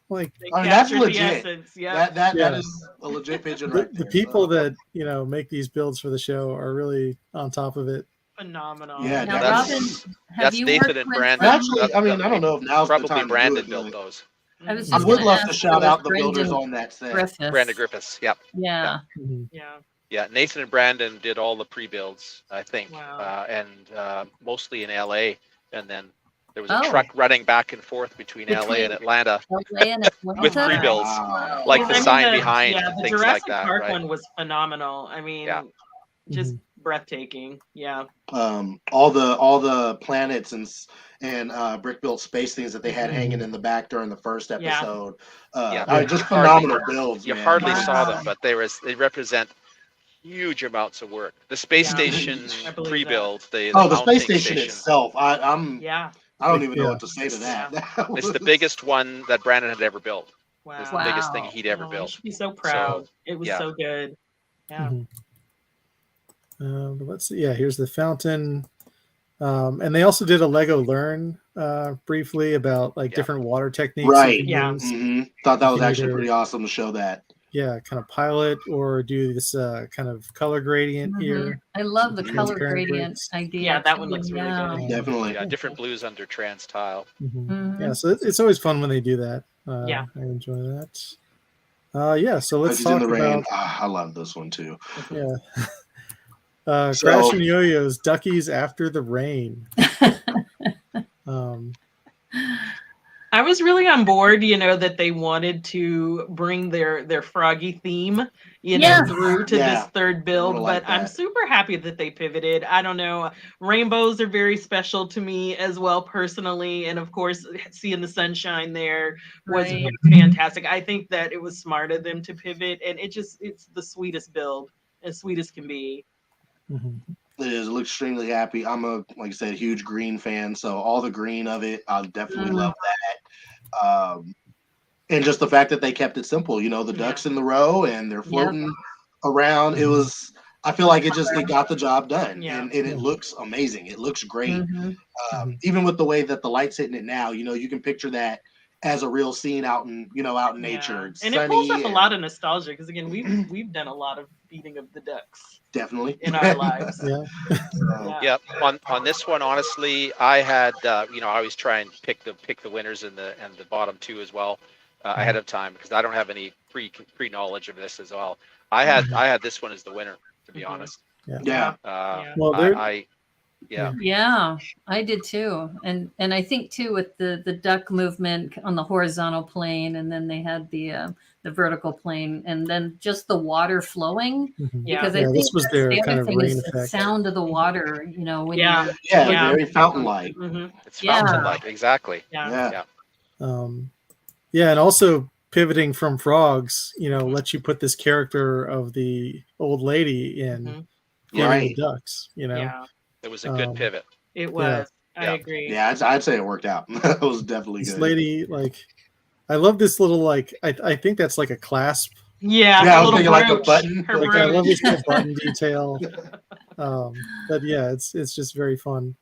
Like They I mean, that's captured the legit. essence. Yeah. That Yeah. is a legit pigeon the, right the there. people So, that make these builds for the show are really on top of it. Phenomenal. Yeah, Now, That's- Robin, have That's you Nathan worked and with Brandon. them? actually, I mean, I don't know if now's the Probably time Brandon to do built it. those. I was I just would gonna love to ask shout whether out the Brendan builders on that set. Griffiths. Brandon Griffiths. Yep. Yeah. Mhm. Yeah. Yeah, Nathan and Brandon did all the pre-builds, I think, Wow. and mostly in LA. And then there was a Oh. truck running back and forth between LA and Atlanta LA and Atlanta. with pre-builds, Wow. like the I mean, sign behind Yeah, and the things Jurassic like that. Park Right? one was phenomenal. I mean, Yeah. just breathtaking. Yeah. All the planets and brick built space things that they had hanging in the back during the first Yeah. episode. Yeah. Just Hardly- phenomenal builds. You man. hardly Wow. saw them, but they represent huge amounts of work. The space Yeah. station I believe pre-build, the Oh, the mounting space station itself. I don't even know Yeah. what to say to that. It's the biggest one that Brandon had ever built. Wow. It's the biggest thing Wow. he'd ever Oh, you built. should be so proud. It was yeah. so good. Yeah. Mhm. Let's see. Yeah, here's the fountain. And they also did a Lego Learn briefly about like Yeah. different water techniques. Right. you can Yeah. use. Thought that You was can actually either- pretty awesome to show that. Yeah, kind of pilot or do this kind of color gradient Mhm. here. I love the color Transparent gradient bricks. idea. Yeah, that too. one looks really Yeah. good. Definitely. Yeah, different blues under trans tile. Mhm. Yeah, so it's always fun when they do that. Yeah. I enjoy that. Yeah, so let's Cookies in talk the rain. about I love this one too. yeah. So- Crash and Yo-Yo's Duckies After the Rain. I was really on board, that they wanted to bring their froggy theme, Yes. through to Yeah. this third build. Kinda like But I'm that. super happy that they pivoted. I don't know. Rainbows are very special to me as well personally. And of course, seeing the sunshine there was Right. fantastic. I think that it was smart of them to pivot, and it's the sweetest build, as sweet as can be. Mhm. It is. It looks extremely happy. I'm like I said, huge green fan. So all the green of it, I definitely love that. And just the fact that they kept it simple, the ducks in the row and they're floating around. It was, I feel like it got the job done. Yeah. And it looks amazing. It looks great. Mhm. Even with the way that the light's hitting it now, you can picture that as a real scene out in nature. It's And it pulls sunny up a and- lot of nostalgia because again, we've done a lot of feeding of the ducks definitely in our lives. Yeah. So, Yeah, on this one, honestly, I had I always try and pick the winners and the bottom two as well ahead of time because I don't have any pre knowledge of this as well. I had this one as the winner, to be honest. Yeah. Well, Yeah, I did too. And I think too with the duck movement on the horizontal plane, and then they had the vertical plane, and then just the water flowing. Because I think this was their the kind other of thing rain is the effect. sound of the water, you know, when Yeah. you're very fountain-like. It's fountain-like, exactly. Yeah. And also pivoting from frogs, you know, lets you put this character of the old lady in feeding the ducks, you know. Yeah. It was a good pivot. It was. I agree. Yeah, I'd say it worked out. It was definitely This good. lady, like, I love this little, like, I think that's like a clasp. Yeah, I was thinking like a button. Like, I love this little button detail. But yeah, it's just very fun.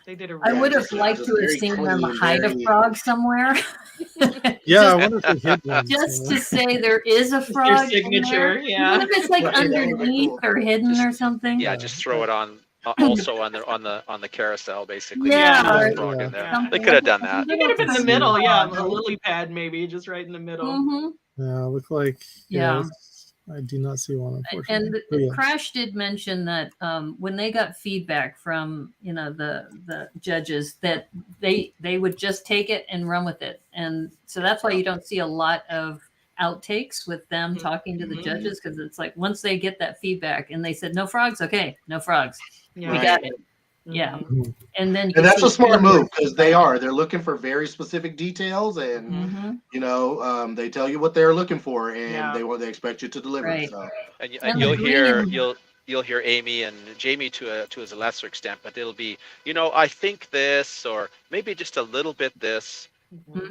They did a I really would have good liked job. to have Very seen them clean, hide a very- frog somewhere. Yeah, I wonder if they hid one. Just to say there is a frog. Their in there. signature. Yeah. Even if it's like Right, that would be underneath cool. or hidden Just- or something. Yeah, just throw it on also on the carousel, basically. Yeah, Put or a frog in there. Yeah. They could have done that. You get it in the middle, a lily pad maybe, just right in the middle. Mm-hmm. Yeah, look like I do not see one, unfortunately. And Crash did mention that when they got feedback from the judges, that they would just take it and run with it, and so that's why you don't see a lot of outtakes with them talking to the judges, because it's like once they get that feedback and they said no frogs, okay, no frogs, we got it. Yeah, and then And that's a smart move, because they're looking for very specific details, and they tell you what they're looking for, and they expect you to deliver. Right. So. And you'll hear Amy and Jamie to a lesser extent, but it'll be, I think this, or maybe just a little bit this.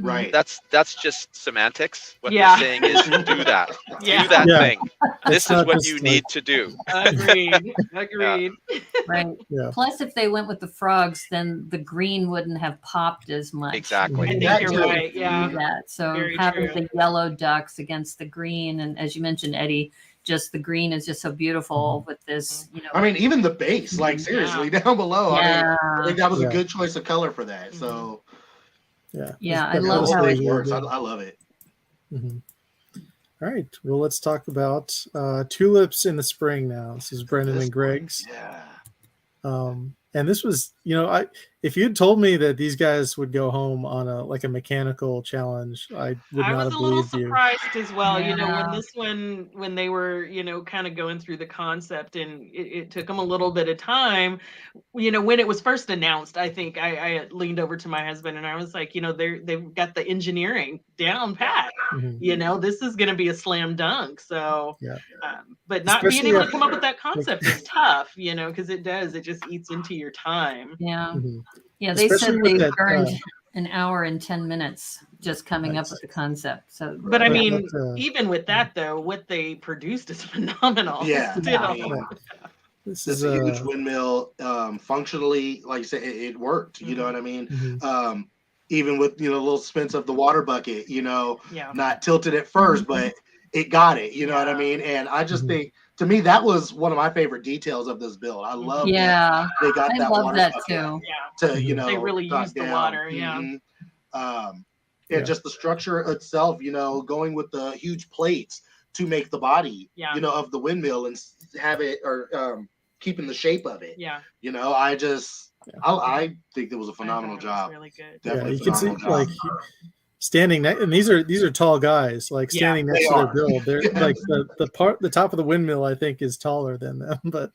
Right. That's just semantics. What they're saying is do that. Do that thing. This is what you need to do. Agreed. Right. Yeah. Plus, if they went with the frogs, then the green wouldn't have popped as much. Exactly. I think you're right. Yeah. That. So Very having true. the yellow ducks against the green, and as you mentioned, Eddie, just the green is just so beautiful with this. I mean, even the base, like seriously, down below. Yeah. I think that was a good choice of color for that. So. Yeah, I It's love how it works. I love it. All right. Well, let's talk about tulips in the spring now. This is Brendan and Greg's. Yeah. And this was, if you'd told me that these guys would go home on a mechanical challenge, I would not have believed you. I was a little surprised as well. Yeah. When they were, kind of going through the concept, and it took them a little bit of time. When it was first announced, I think I leaned over to my husband and I was like, they've got the engineering down pat. This is going to be a slam dunk. So, but not Especially being able to come up with that concept is tough, because it just eats into your time. Yeah. Yeah, they Especially said with they that, burned an hour and 10 minutes just coming up with the concept. So, But I mean, that, even with that though, what they produced is phenomenal. Yeah. Still. I mean, this this is a huge windmill. Functionally, like you said, it worked. You know what I mean? Even with the little spins of the water bucket, not tilted at first, but it got it. You know what I mean? And I just think, to me, that was one of my favorite details of this build. I love that they got I that love water that bucket too. to They really drop used the down. water. And just the structure itself, going with the huge plates to make the body, of the windmill and have it, or keeping the shape of it. Yeah. I think it was a phenomenal job. Really good. Definitely you can see phenomenal job. standing next, and these are tall guys, like standing next to their build. They're like the top of the windmill, I think, is taller than them, but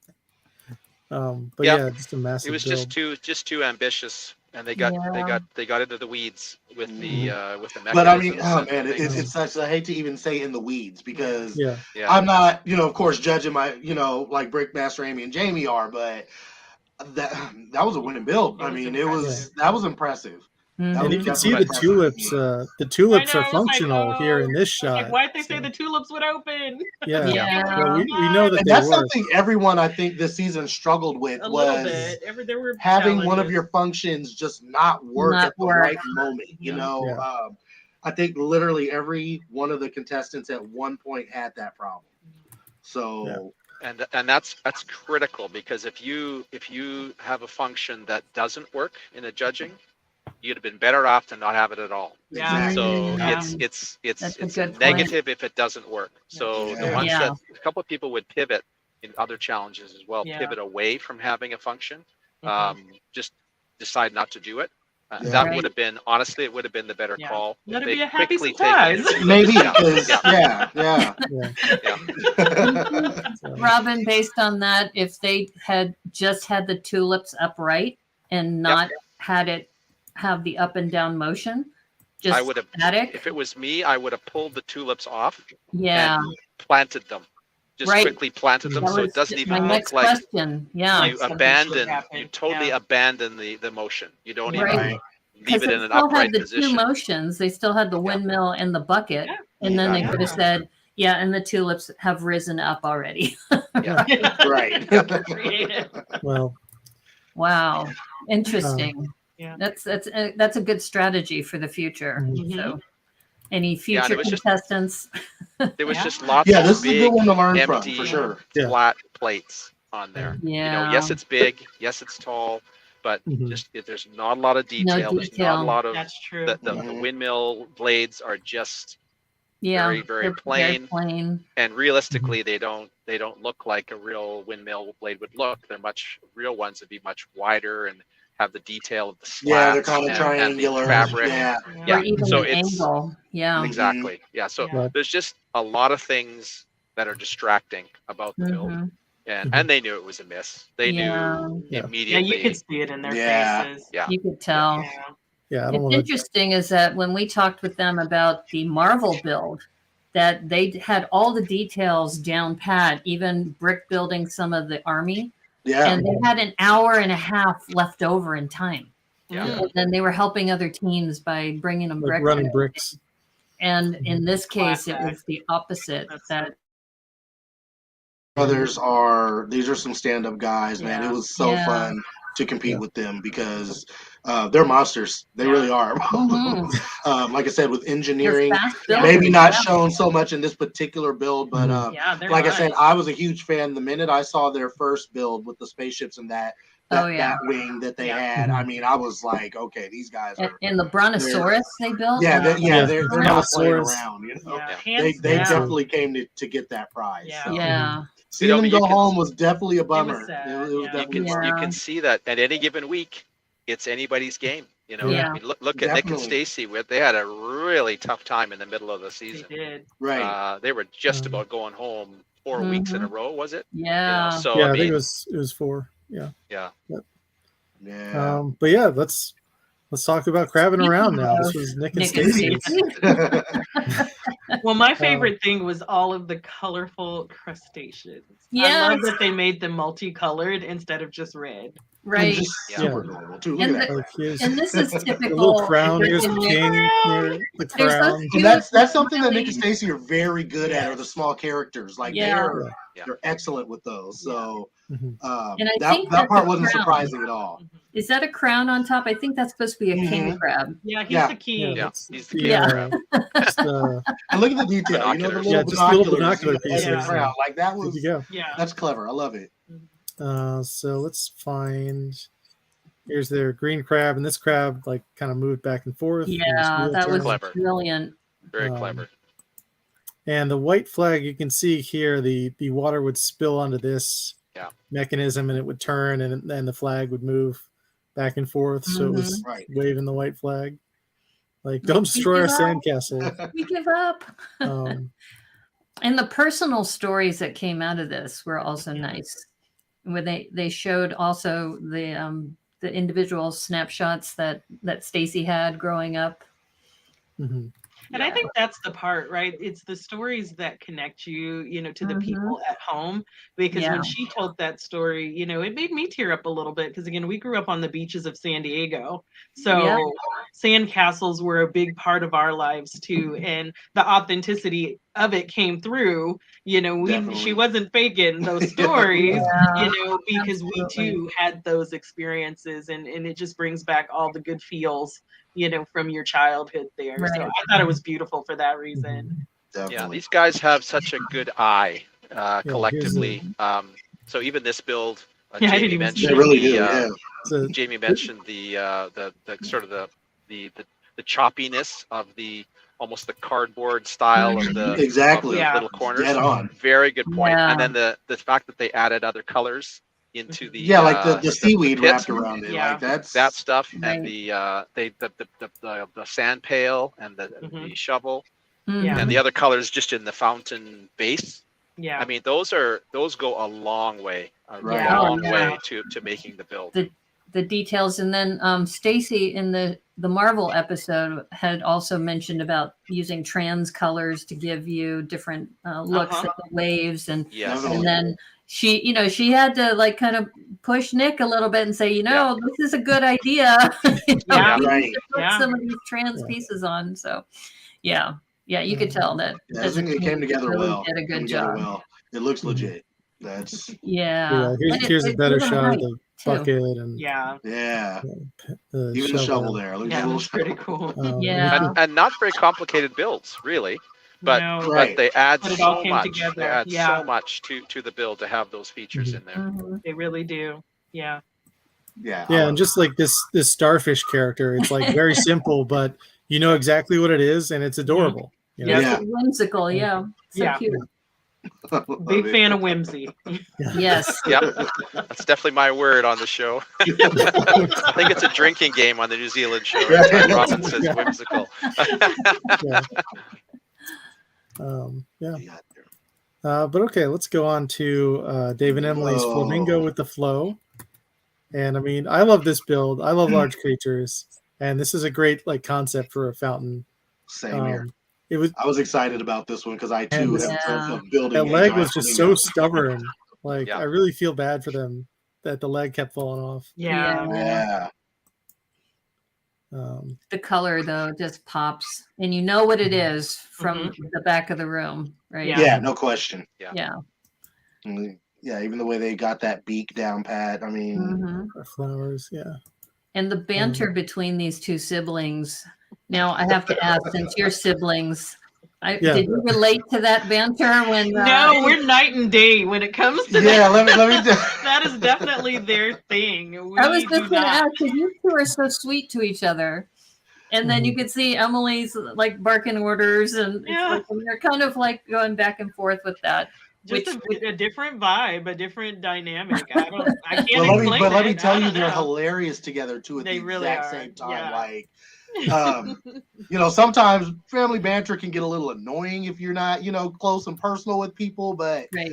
just a massive. It was build. just too ambitious, and they got into the weeds with the mechanisms. But I mean, oh man, it's such. I hate to even say in the weeds, because I'm not, of course, judging my, like Brickmaster Amy and Jamie are, but that was a winning build. I mean, that was impressive. And you can see the tulips. The tulips are functional here in this shot. Why'd they say the tulips would open? Well, we know that and they that's work. something everyone, I think, this season struggled with, was there were having one of your functions just not work at the right moment. I think literally every one of the contestants at one point had that problem. So. And that's critical, because if you have a function that doesn't work in the judging, you'd have been better off to not have it at all. Yeah. So Yeah. it's That's a a good point. negative if it doesn't work. So the Yeah. ones Yeah. that a couple of people would pivot in other challenges as well, Yeah. pivot away from having a function, Mhm. just decide not to do it. Yeah. That Right. would have been, honestly, it would have been the better Yeah. call. Let it They be a happy quickly surprise. Maybe Yeah. because Yeah. yeah. Robin, based on that, if they had just had the tulips upright and not had it have the up and down motion, just I would have, static. if it was me, I would have pulled the tulips off Yeah, and planted them. Just Right. quickly planted them that so was it doesn't my even next look like question. Yeah, Like you something should abandon, happen. you totally Yeah. abandon the motion. You don't Right. even Right. leave because it they in an still upright had the position. two motions. They still had the windmill and the bucket, Yeah. and then they Yeah. could have said, "Yeah, and the tulips have risen up already." Right. Creative. Well, Wow, interesting. Yeah. That's a good strategy for the future. Mhm. So, any Yeah, and future it was just- contestants? There was Yeah. just lots Yeah, of this is a big, good one to learn from empty, for sure. Yeah. flat plates on there. Yeah. Yes, it's big. Yes, it's tall, but Mhm. just there's not a lot of detail. There's not detail. a lot of That's true. the Mhm. windmill blades are just Yeah, very, very they're plain. plain. And realistically, they don't look like a real windmill blade would look. Real ones would be much wider and have the detail of the slats. Yeah, they're kind of and triangular. the fabric. Yeah. Yeah, Or even so the it's angle. Yeah. exactly. Yeah, so Yeah. there's just a lot of things that are distracting about the build, Mhm. and they knew it was a miss. They Yeah. knew Yeah. Yeah, immediately. you could see it in their Yeah. faces. Yeah. You could tell. Yeah. yeah, I don't It's want to. interesting is that when we talked with them about the Marvel build, that they had all the details down pat, even brick building some of the army, Yeah. and they had an hour and a half left over in time. Yeah. Mm. And then they were helping other teams by bringing them Like brick. running bricks. And in this case, it Classic. was the opposite. That's That These are some stand-up guys, man. Yeah. It was so Yeah. fun to compete Yeah. with them because they're monsters. They Yeah. really are. Mhm. Like I said, with they're engineering, fast maybe builders, not yeah. shown so much in this particular build, but Yeah, they're like I nice. said, I was a huge fan. The minute I saw their first build with the spaceships and that Oh, yeah. wing that they Yeah. had, I Mhm. mean, I was like, okay, these guys And, are. and the Brontosaurus they built. Yeah, Yeah. they're The not playing Brontosaurus. around. You know, Yeah, Yeah. hands they down. definitely came to get that prize. Yeah. So. Yeah. Seeing You know, them but you go can- home was definitely a was bummer. sad, It was yeah. You definitely can a you bummer. can see that at any given week, it's anybody's game. Yeah. I mean, look at Nick and Definitely. Stacy. They had a really tough time in the middle of the They season. did. Right. They were just Mhm. about going home 4 weeks in a row, was it? Yeah. So Yeah, I I think mean, it was 4. Yeah. yeah. Yeah. But yeah, let's talk about crabbing Speaking around now. of This was Nick and Nick and Stacy. Stacy. Well, my favorite thing was all of the colorful crustaceans. I love Yes. that they made them multicolored instead of just red. And Right. just Yeah. super adorable too. Look And at that. Like here's And this is the typical. little crown. Here's the in king. Nick. Here, the There's those crown. two And that's something that really- Nick and Stacy are very good at, are the small characters. Like Yeah. they're excellent with those. So Mhm. And I that think that that's part a wasn't crown. surprising at all. Is that a crown on top? I think that's supposed to be a king crab. Yeah, he's Yeah. the king. Yeah. That's He's the, the just, And look at the detail. You know, the Binoculars. little Yeah, just the little binoculars. binocular you know, pieces. on the ground. Like that there was you go. Yeah. that's clever. I love it. So let's find. Here's their green crab, and this crab like kind of moved back and forth. in this Yeah, wheel that was turn. Clever. brilliant. Very Um, clever. And the white flag, you can see here, the water would spill onto this mechanism, and it would turn, and then the flag would move back and forth. So it was Right. waving the white flag, like don't destroy our give up. sandcastle. We give up. And the personal stories that came out of this were also nice. Where they showed also the individual snapshots that Stacy had growing up. Mhm. And I think that's the part, right? It's the stories that connect you, to the people at home. Because Yeah. when she told that story, it made me tear up a little bit. Because again, we grew up on the beaches of San Diego. So Yeah. sand castles were a big part of our lives too. And the authenticity of it came through. She Definitely. wasn't faking those stories, Yeah. because we too had those experiences, and it just brings back all the good feels, from your childhood there. So Right. I thought it was beautiful for that reason. Yeah, Definitely. these guys have such a good eye here's collectively. So even this build, Yeah, I didn't Jamie even see mentioned They really the, do. Yeah. So- Jamie mentioned the sort of the choppiness of the almost the cardboard style of the Exactly. of the Yeah. little corners. Dead on. Very good point. Yeah. And then the fact that they added other colors into the Yeah, like the seaweed pit, wrapped around it. Yeah. Like that's that stuff, Right. and the sand pail and the shovel, Yeah. and the other colors just in the fountain base. Yeah. I mean, those go a long way, Right. Yeah. long Yeah. way to making the build. The details. And then Stacy in the Marvel episode had also mentioned about using trans colors to give you different looks at the waves. And Yes. Definitely. and then she had to like kind of push Nick a little bit and say, this is a good idea. Yeah. We Right. need to put Yeah. some of these trans pieces on. So yeah, you could tell that. Yeah, I think it came together really well. did a Came good together job. well. It looks legit. That's Yeah. And Here's a better was shot right, of the too. bucket and Yeah. yeah. the Even the shovel there. Look at Yeah. the little That's pretty shovel. cool. Yeah. And not very complicated builds, really. But No. Right. but they add But it all so came much. together. They add Yeah. so much to the build to have those features in there. Mhm. They really do. Yeah. Yeah. Yeah, and just like this starfish character, it's like very simple, but you know exactly what it is, and it's adorable. You know? Yeah. It's whimsical. Yeah. So Yeah. cute. Big fan of whimsy. Yes. Yep, that's definitely my word on the show. I think it's a drinking game on the New Zealand show. That's why Robin says Yeah. whimsical. Yeah. But okay, let's go on to Dave and Emily's Whoa. Flamingo with the Flow. And I mean, I love this build. I love large creatures, and this is a great like concept for a fountain. Same here. It was I was excited about this one because I too And am of building. that a leg giant was just so flamingo. stubborn. Like Yeah. I really feel bad for them that the leg kept falling off. Yeah. Yeah. The color though just pops, and you know what it is from the back of the room, right? Yeah. Yeah, no question. Yeah. Yeah, even the way they got that beak down pat. I mean, Mhm. Flowers, yeah. And the banter between these two siblings. Now I have to ask, since you're siblings, Yeah. did you relate to that banter when? No, we're night and day when it comes to yeah, that. let me That is definitely their thing. I was We just do going to not. ask, because you two are so sweet to each other. And then you could see Emily's like barking orders, and Yeah. and they're kind of like going back and forth with that. Just Which- a different vibe, a different dynamic. I can't But explain let me it. tell I you, don't they're know. hilarious together too at They the really exact are, same time. yeah. Like, sometimes family banter can get a little annoying if you're not, close and personal with people. But Right.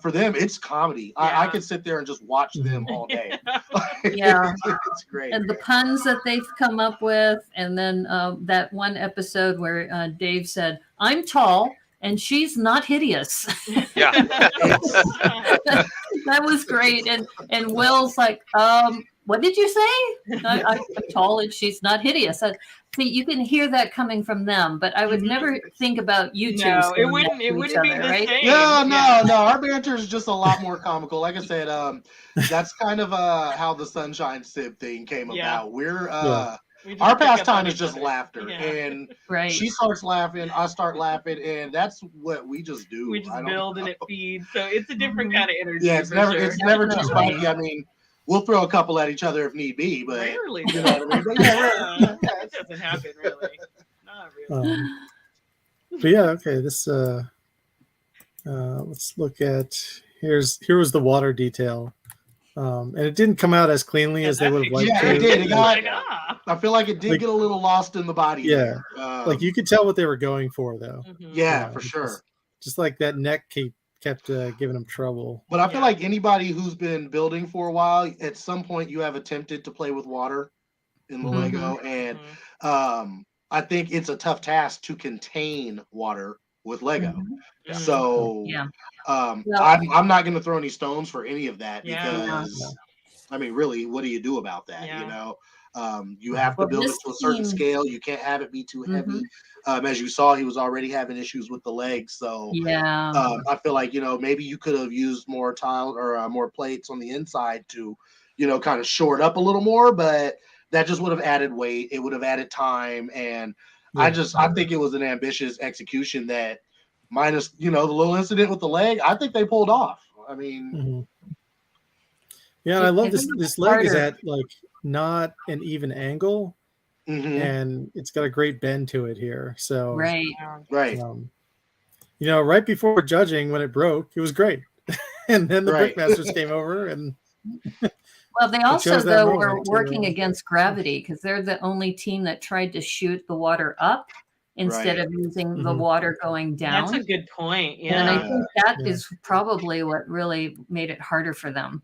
for them, it's comedy. I Yeah. could sit there and just watch them all day. Yeah. It's great. And the puns that they've come up with, and then that one episode where Dave said, "I'm tall and she's not hideous." Yeah. That was great. And Will's like, what did you say? I'm tall and she's not hideous. See, you can hear that coming from them, but I would never think about you two. No, saying it wouldn't. that It to each wouldn't be other, the right? same. No. Our banter is just a lot more comical. Like I said, that's kind of how the Sunshine Sib thing came Yeah. about. We're We just our pick up pastime on is each just other. laughter, Yeah. and Right. she starts laughing, I start laughing, and that's what we just do. We I just don't build and know. it feeds. So it's a different kind of energy. Yeah, it's for never sure. it's never too Definitely. spiky. I mean, we'll throw a couple at each other if need be, but Rarely. you know what I mean. But yeah, Yeah, that doesn't happen really. Not really. But yeah, okay. This let's look at here was the water detail. And it didn't come out as cleanly as they would have liked Yeah, to. it did. It got- Like, ah. I feel like it did Like- get a little lost in the body. Yeah. there. Like you could tell what they were going for, though. Mhm. Yeah, for sure. Just like that neck kept giving them trouble. But I feel Yeah. like anybody who's been building for a while, at some point you have attempted to play with water in the Mhm. Lego, and Mhm. I think it's a tough task to contain water with Lego. Mhm. So Yeah. I'm Well- I'm not going to throw any stones for any of that Yeah. because I mean, really, what do you do about that? Yeah. You know, you have to Well, build it this to a certain team- scale. You can't have it be too Mm-hmm. heavy. As you saw, he was already having issues with the legs, so. Yeah. I feel like, maybe you could have used more tile or more plates on the inside to, kind of shore it up a little more, but that just would have added weight. It would have added time. And I think it was an ambitious execution that minus, the little incident with the leg, I think they pulled off. I mean, Mhm. Yeah, and I love this. think This it's leg is harder. at like not an even angle, and it's got a great bend to it here. So Right. Right. You know, right before judging when it broke, it was great, and then the Right. Brickmasters came over and Well, they also chose that though were moment to, working against gravity because they're the only team that tried to shoot the water up instead Right. of using the Mhm. water going That's a down. good point. And I Yeah. think that Yeah. is probably what really made it harder for them.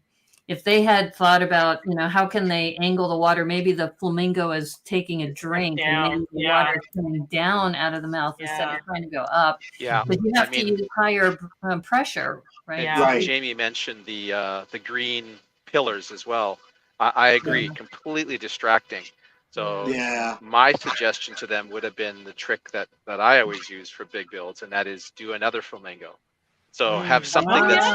If they had thought about, you know, how can they angle the water? Maybe the flamingo is taking a drink and down. maybe the Yeah. water is coming down out of the mouth instead Yeah. of trying to go up. Yeah. But you have to use higher pressure, right? And Yeah. Right. Jamie mentioned the green pillars as well. I agree, completely distracting. So Yeah. my suggestion to them would have been the trick that I always use for big builds, and that is do another flamingo. So have something that's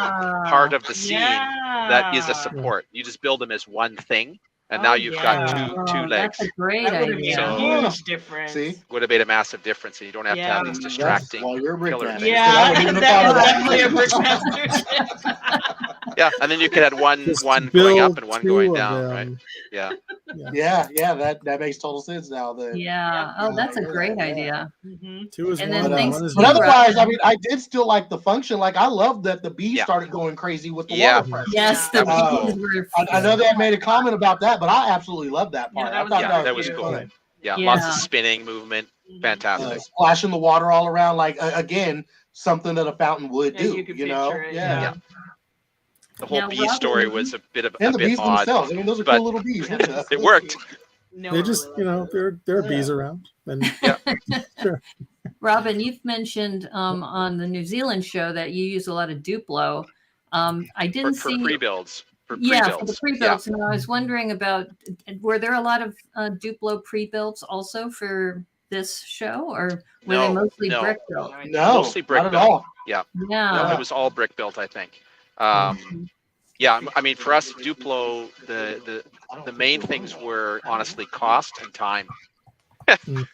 part of the scene that is a support. You just build them as one thing, and now you've got two legs. That's a great That would have made idea. a huge difference. See? Would have made a massive difference, and you don't have to have these That's distracting why you're a killer Brickmaster. things. I wouldn't even have thought of that was that. definitely a Brickmaster. Yeah, and then you could have one Just going build up and one two going of down, them. right? Yeah. Yeah, that makes total sense now. That Yeah. Oh, that's a great Yeah. idea. Two is And one, then and thanks one is to But zero. otherwise, I mean, I did still like the function. Like, I love that the bees Yeah. started going crazy with the Yeah. water pressure. Yes, the That was bees were. I know they had made a comment about that, but I absolutely loved that Yeah, part. that I was- thought Yeah, that was was really cool. fun. Yeah, lots Yeah. of spinning movement, fantastic. Splashing the water all around, like again, something that a fountain would Yeah, do. you could You know, picture it, yeah. Yeah. The whole Now, bee Robin, story was a bit And the bees odd. themselves. I mean, those are but cool little bees. What the- It worked. No They one just, really you know, liked it. there are bees around, and Robin, you've mentioned on the New Zealand show that you use a lot of Duplo. I didn't For see. pre-builds. For Yeah, pre-builds. for the pre-builds. And I was wondering about, were there a lot of Duplo pre-builds also for this show, or were they mostly no. brick built? No, Mostly brick not at built. all. Yeah. Yeah. No, it was all brick built, I think. Yeah, I mean, for us, Duplo, the main things were honestly cost and time.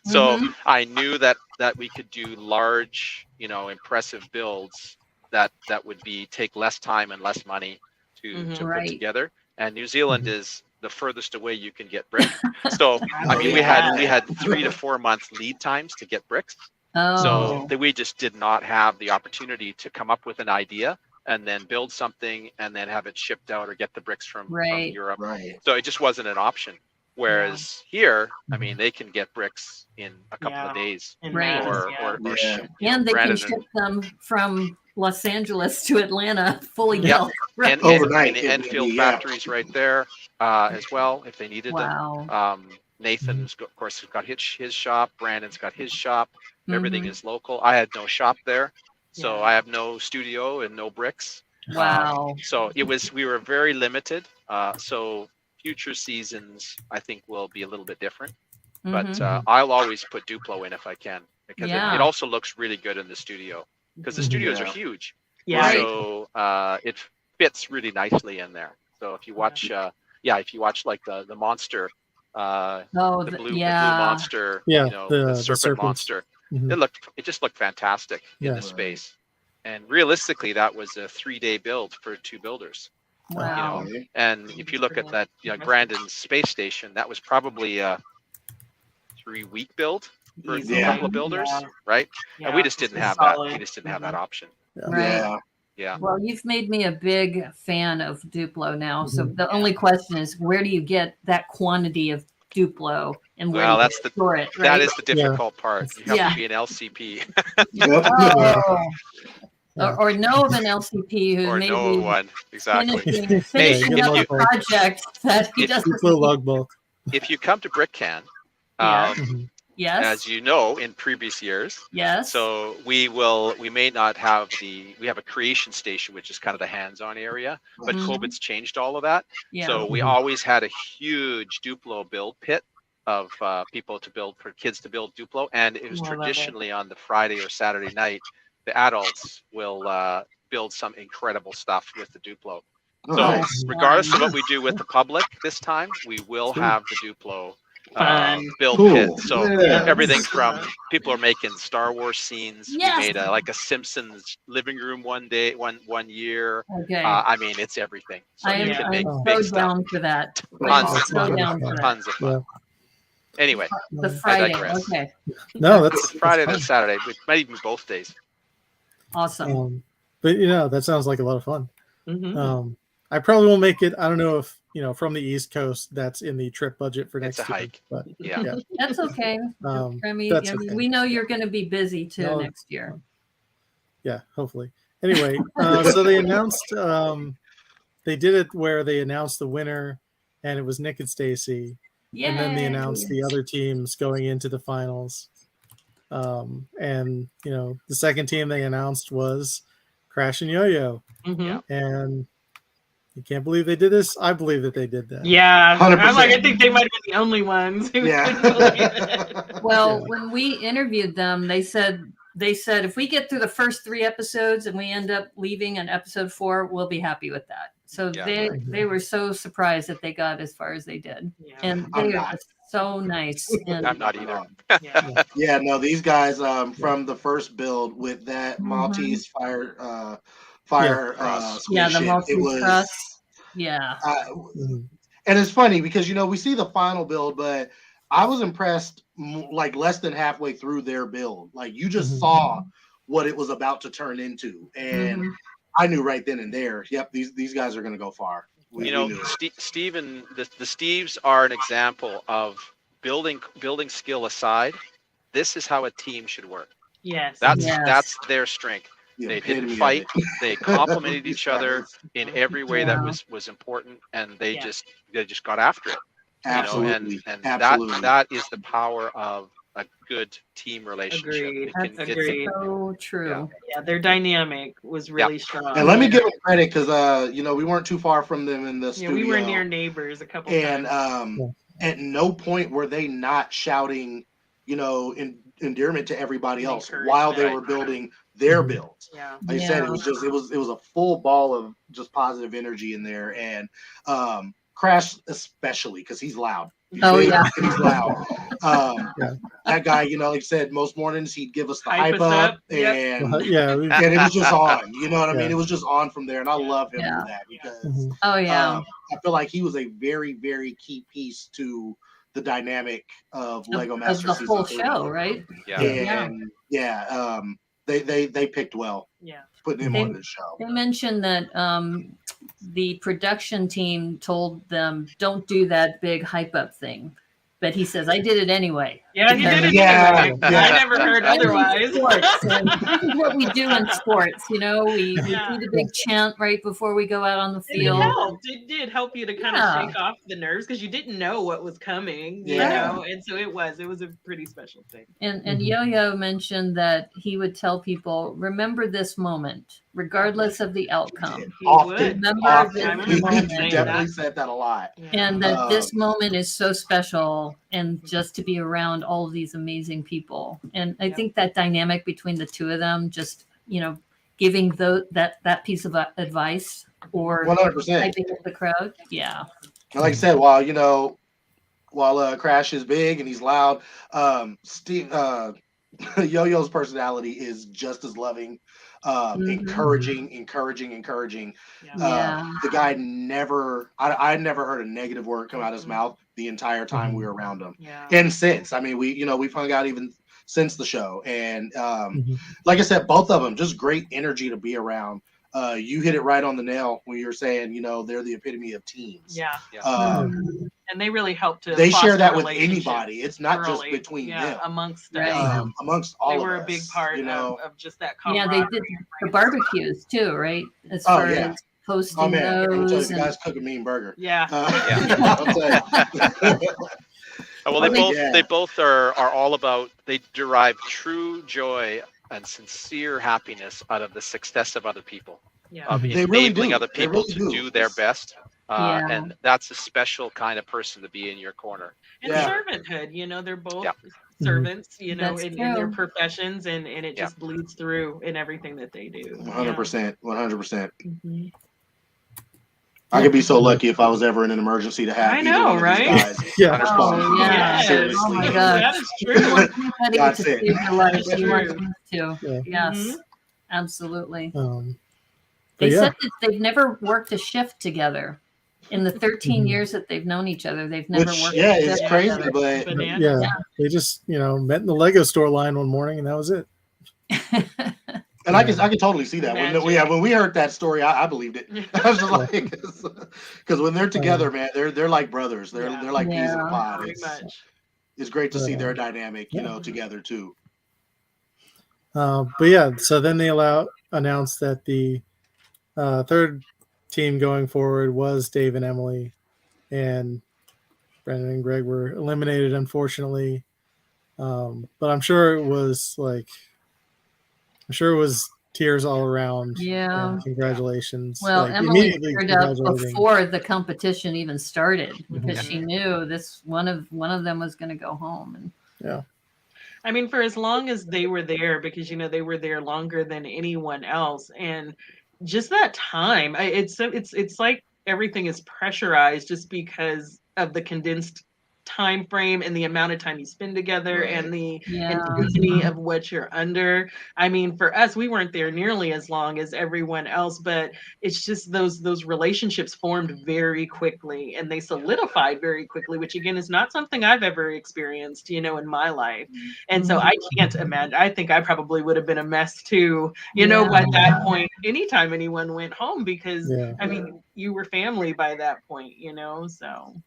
So I knew that we could do large, you know, impressive builds that would take less time and less money to put together. And New Zealand is the furthest away you can get brick. So I mean, we had 3 to 4 month lead times to get bricks. Oh. So we just did not have the opportunity to come up with an idea and then build something and then have it shipped out or get the bricks from Europe. Right. So it just wasn't an option. Whereas here, I mean, they can get bricks in a couple of days, Right. or And they Brandon can ship them from Los Angeles to Atlanta fully Yeah. built. Right. and Overnight, the it would Enfield be, yeah. factories right there as well if they needed Wow. them. Nathan's of course has got his shop. Brandon's got his shop. Everything Mhm. is local. I had no shop there, so I have no studio and no bricks. Wow. So we were very limited. So future seasons, I think, will be a little bit different. But Mhm. I'll always put Duplo in if I can, because Yeah. it also looks really good in the studio, because the studios are huge. Yeah. So it fits really nicely in there. So if you watch, if you watch like the monster, the blue monster, Yeah, you know, the the serpent serpents. monster, Mhm. it just looked fantastic in Yeah. the space. And realistically, that was a 3-day build for 2 builders. Wow. You know, and if you look at that, you know, Brandon's space station, that was probably a 3-week build for a Easy. couple of builders, right? And we just didn't have that. We just didn't have that option. Right. Yeah. Yeah. Well, you've made me a big fan of Duplo now. So the only question is, where do you get that quantity of Duplo, and where Well, do you that's store it? Right? That is the difficult part. You have Yeah. to be an LCP Oh. Or know of an LCP who or maybe know one. Exactly. finishing Hey, up a if you- project that he if- doesn't. Duplo logbook. If you come to BrickCan, Yeah. Mhm. as you know, in previous years, Yes. so we may not have we have a creation station, which is kind of the hands-on area, but Mhm. COVID's changed all of that. Yeah. So we always had a huge Duplo build pit of people to build, for kids to build Duplo. And it was Oh, I love it. traditionally on the Friday or Saturday night, the adults will build some incredible stuff with the Duplo. So Nice. regardless of what we do with the public this time, we will Sweet. have the Duplo build Cool. kit. So Yeah. everything from people are making Star Wars scenes. Yes. We made like a Simpsons living room one year. Okay. I mean, it's everything. So I you am can make so big stuff. down for that. Tons I'm of so fun. down for that. Tons of fun. Anyway, The Friday. digress. Okay. No, that's Friday that's to Saturday. It might even be both days. Awesome. But that sounds like a lot of fun. Mm-hmm. I probably won't make it. I don't know if from the East Coast that's in the trip budget for next It's a year. hike. But Yeah. That's okay. Remy, that's I mean, okay. we know you're going to be busy too No. next year. Yeah, hopefully. Anyway, so they announced they did it where they announced the winner, and it was Nick and Stacy, and then they Yay. announced the other teams going into the finals. And the second team they announced was Crash and Yo-Yo, Mm-hmm. and you can't believe they did this. I believe that they did that. Yeah, 100%. I'm like, I think they might have been the only ones who couldn't believe it. Yeah. Well, when we interviewed them, they said if we get through the first 3 episodes and we end up leaving on episode 4, we'll be happy with that. So Yeah. they were so surprised that they got as far as they did, Yeah. and I'm they are not. just so nice. And I'm not either. Yeah. Yeah, no, these guys from the first build with that Mhm. Maltese fire Cross. yeah, the squid ship, Maltese it was crust. Yeah. Mhm. and it's funny because we see the final build, but I was impressed like less than halfway through their build. Like you just Mhm. saw what it was about to turn into, and Mhm. I knew right then and there. Yep, these guys are going to go far. We knew it. Steve and the Steves are an example of building skill aside. This is how a team should work. Yes. Yes. That's their strength. The They epitome didn't of fight. it. They complemented each other in every way Yeah. that was important, and they Yeah. just got after it. Absolutely, And absolutely. that is the power of a good team relationship. Agreed. That's Agreed. so true. Yeah, their dynamic was really strong. And let me give them credit because we weren't too far from them in the Yeah, studio. we were near neighbors a couple And times. at no point were they not shouting, endearment to everybody else while they were building their Mhm. builds. Yeah. Like I said, it was a full ball of just positive energy in there, and Crash especially because he's loud. Oh, Big yeah. and he's loud. Yeah. That guy, like I said, most mornings he'd give us the Hype hype us up, up. Yep. and Yeah. and it was just on. You know what I Yeah. mean? It was just on from there, and I love him Yeah. for that because Mhm. Oh yeah. I feel like he was a very, very key piece to the dynamic of Of LEGOMasters the season whole 3. show, right? Yeah. And they picked well, Yeah. putting him They- on the show. They mentioned that the production team told them don't do that big hype up thing, but he says I did it anyway. Yeah, he did it Yeah, anyway. yeah. I never heard otherwise. Sports, and this is what we do in sports. We Yeah. do the big chant right before we go out on the It field. helped. It did help you to kind Yeah. of shake off the nerves because you didn't know what was coming, Yeah. and so it was a pretty special thing. And Mhm. Yo-Yo mentioned that he would tell people, remember this moment, regardless of the outcome. He Often, would. Remember often. this I remember He moment. saying definitely that. said that a lot. And that this Um, moment is so special, and just to be around all of these amazing people. And I Yeah. think that dynamic between the two of them, just giving that piece of advice or 100%. hyping up the crowd. Yeah. And like I said, while Crash is big and he's loud, Steve Yo-Yo's personality is just as loving, Mhm. encouraging. Yeah. The guy I never heard a negative word come out of his mouth the entire time we were around him. Yeah. And since, I mean, we've hung out even since the show, and Mhm. like I said, both of them just great energy to be around. You hit it right on the nail when you're saying, they're the epitome of teams. Yeah. Mhm. And they really helped to They share foster that with relationships anybody. It's not just early. between them. Amongst Right. us. Amongst all They of were us, a big part of just that Yeah, camaraderie. they did the barbecues too, right? As Oh, far yeah. as hosting Oh man, I'm telling you, those. the guys cook a mean burger. Yeah. I'll tell you. Well, they both are all about. They derive true joy and sincere happiness out of the success of other people, Yeah. of They really enabling do. other They people really to do. do their best. Yeah. And that's a special kind of person to be in your corner. And Yeah. servanthood, they're both Yeah. servants, That's in their true. professions, and it just bleeds through in everything that they do. 100%. 100%. Mhm. I could be so lucky if I was ever in an emergency to have I either know, one of right? these guys Yeah. respond. Oh, yeah. Yes. Seriously. Oh my God. That is If you want true. anybody God to said. save your life, That's you want true. them to. Yeah. Yes, Mhm. absolutely. But They yeah. said that they've never worked a shift together. In the 13 Mhm. years that they've known each other, they've never Which, worked yeah, a it's shift crazy, together. but Bananas. Yeah, they just met in the Lego store line one morning, and that was it. and I can totally see that when we heard that story, I believed it. I was just like, because when they're together, man, they're like brothers. They're like peas in a Yeah. pod. Very much. It's great to see But, their dynamic, yeah. together too. But yeah, so then they announced that the third team going forward was Dave and Emily, and Brendan and Greg were eliminated, unfortunately. But I'm sure it was tears all around. Yeah. And congratulations. Well, like, Emily immediately teared up congratulating. before the competition even started because Mhm. she knew this one of them was going to go home. And Yeah. I mean, for as long as they were there, because they were there longer than anyone else, and just that time, it's like everything is pressurized just because of the condensed time frame and the amount of time you spend together and the intensity of what you're under. I mean, for us, we weren't there nearly as long as everyone else, but it's just those relationships formed very quickly and they solidified very quickly, which again is not something I've ever experienced, in my life. And so I can't imagine. I think I probably would have been a mess too, by that point, anytime anyone went home, because I mean, you were family by that point, so.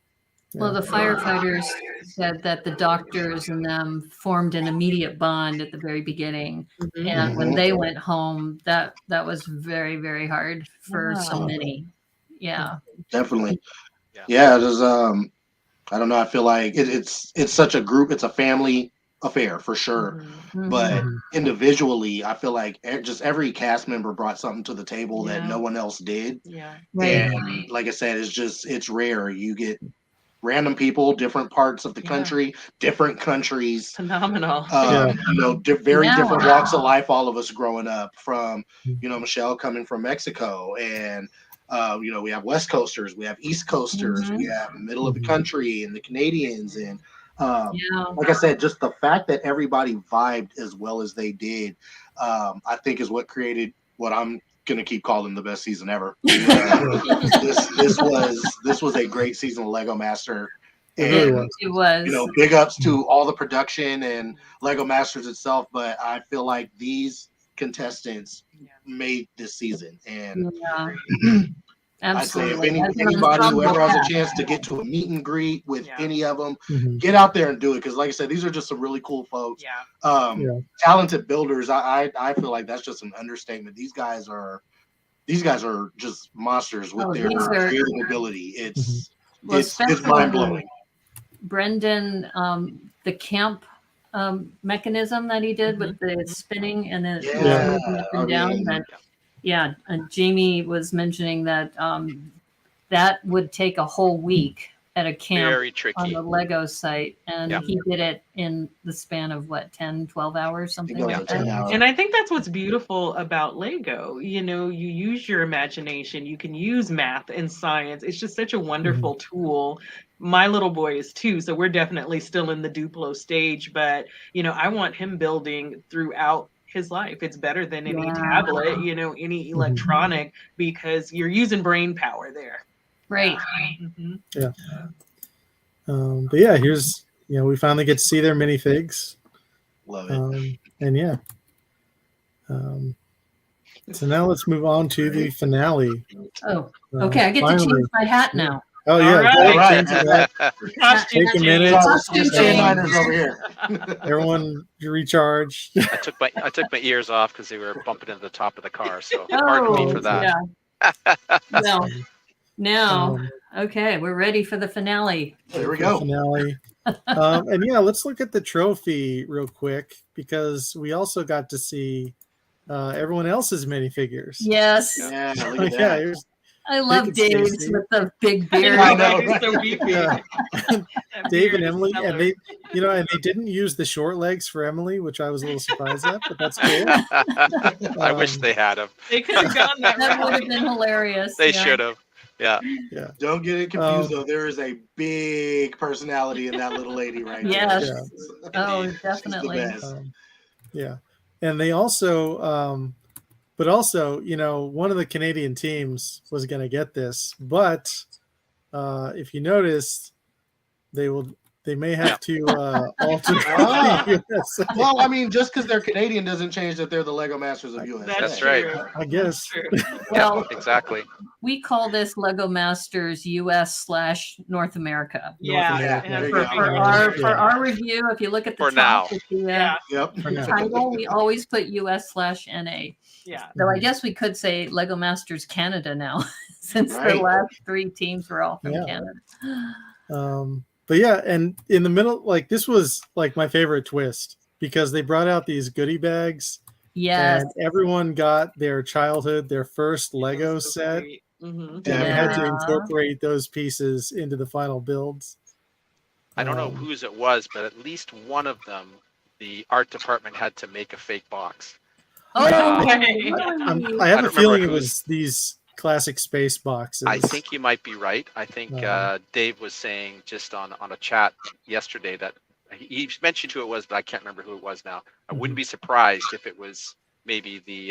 Well, the firefighters said that the doctors and them formed an immediate bond at the very beginning. And when they went home, that was very, very hard for so many. Yeah. Definitely. Yeah, it was, I don't know. I feel like it's such a group. It's a family affair for sure. But individually, I feel like just every cast member brought something to the table that no one else did. Yeah. Right. And like I said, it's rare. You get random people, different parts of the country, different countries. Phenomenal. Very different walks of life. All of us growing up from, Michelle coming from Mexico, and we have West Coasters, we have East Coasters, we have middle of the country, and the Canadians, and like I said, just the fact that everybody vibed as well as they did, I think is what created what I'm gonna keep calling the best season ever. This was a great season of LEGOMaster. And it was. Big ups to all the production and LEGOMasters itself, but I feel like these contestants made this season. And I'd say if anybody who ever has a chance to get to a meet and greet with any of them, get out there and do it. Because like I said, these are just some really cool folks. Talented builders. I feel like that's just an understatement. These guys are just monsters with their creative ability. It's mind blowing. Brendan, the camp mechanism that he did with the spinning and then moving up and down. And Jamie was mentioning that that would take a whole week at a camp on the Lego site, and he did it in the span of 10, 12 hours, something like that. And I think that's what's beautiful about Lego. You use your imagination, you can use math and science. It's just such a wonderful tool. My little boy is 2, so we're definitely still in the Duplo stage, but I want him building throughout his life. It's better than any tablet, any electronic, because you're using brain power there. Right. But yeah, here's we finally get to see their minifigs. Love it. And so now let's move on to the finale. Oh, okay. I get to change my hat now. Oh yeah, All right. Take a minute. Over here. Everyone recharge. I took my ears off because they were bumping into the top of the car. So pardon me for that. Yeah. Now, okay, we're ready for the finale. There we go. Finale. And let's look at the trophy real quick, because we also got to see everyone else's minifigures. Yes. Yeah, look at that. I love Dave's with the big beard. I know, he's so beefy. Dave and Emily, and they, and they didn't use the short legs for Emily, which I was a little surprised at, but that's cool. I wish they had them. They could have gone that route. That would have been hilarious. They should have. Yeah. Yeah. Don't get it confused though. There is a big personality in that little lady right Yes. there. Oh, She's the definitely. best. Yeah. And they also, but also, you know, one of the Canadian teams was going to get this, but if you noticed, they may have to alter Ah. the USA. Well, I mean, just because they're Canadian doesn't change that they're the LEGOMasters of USA. That's right. I guess. Well, Exactly. we call this LEGOMasters US / North America. Yeah. America. it has There to you be go. American. For our review, if you look at the For top now. of the, Yeah. Yep. For now. title, we always put US / NA. Yeah. Though I guess we could say LEGOMasters Canada now, since Right. the last 3 teams were all from Yeah. Canada. But yeah, and in the middle, like this was like my favorite twist because they brought out these goodie bags Yes. and everyone got their childhood, their first Lego set, Mm-hmm. and they had to Yeah. incorporate those pieces into the final builds. I don't know Um, whose it was, but at least one of them, the art department had to make a fake box. Oh, Uh, really? I have I a don't feeling it remember was these classic space boxes. I think you might be right. I think Dave was saying just on a chat yesterday that he mentioned who it was, but I can't remember who it was now. I wouldn't be surprised if it was maybe the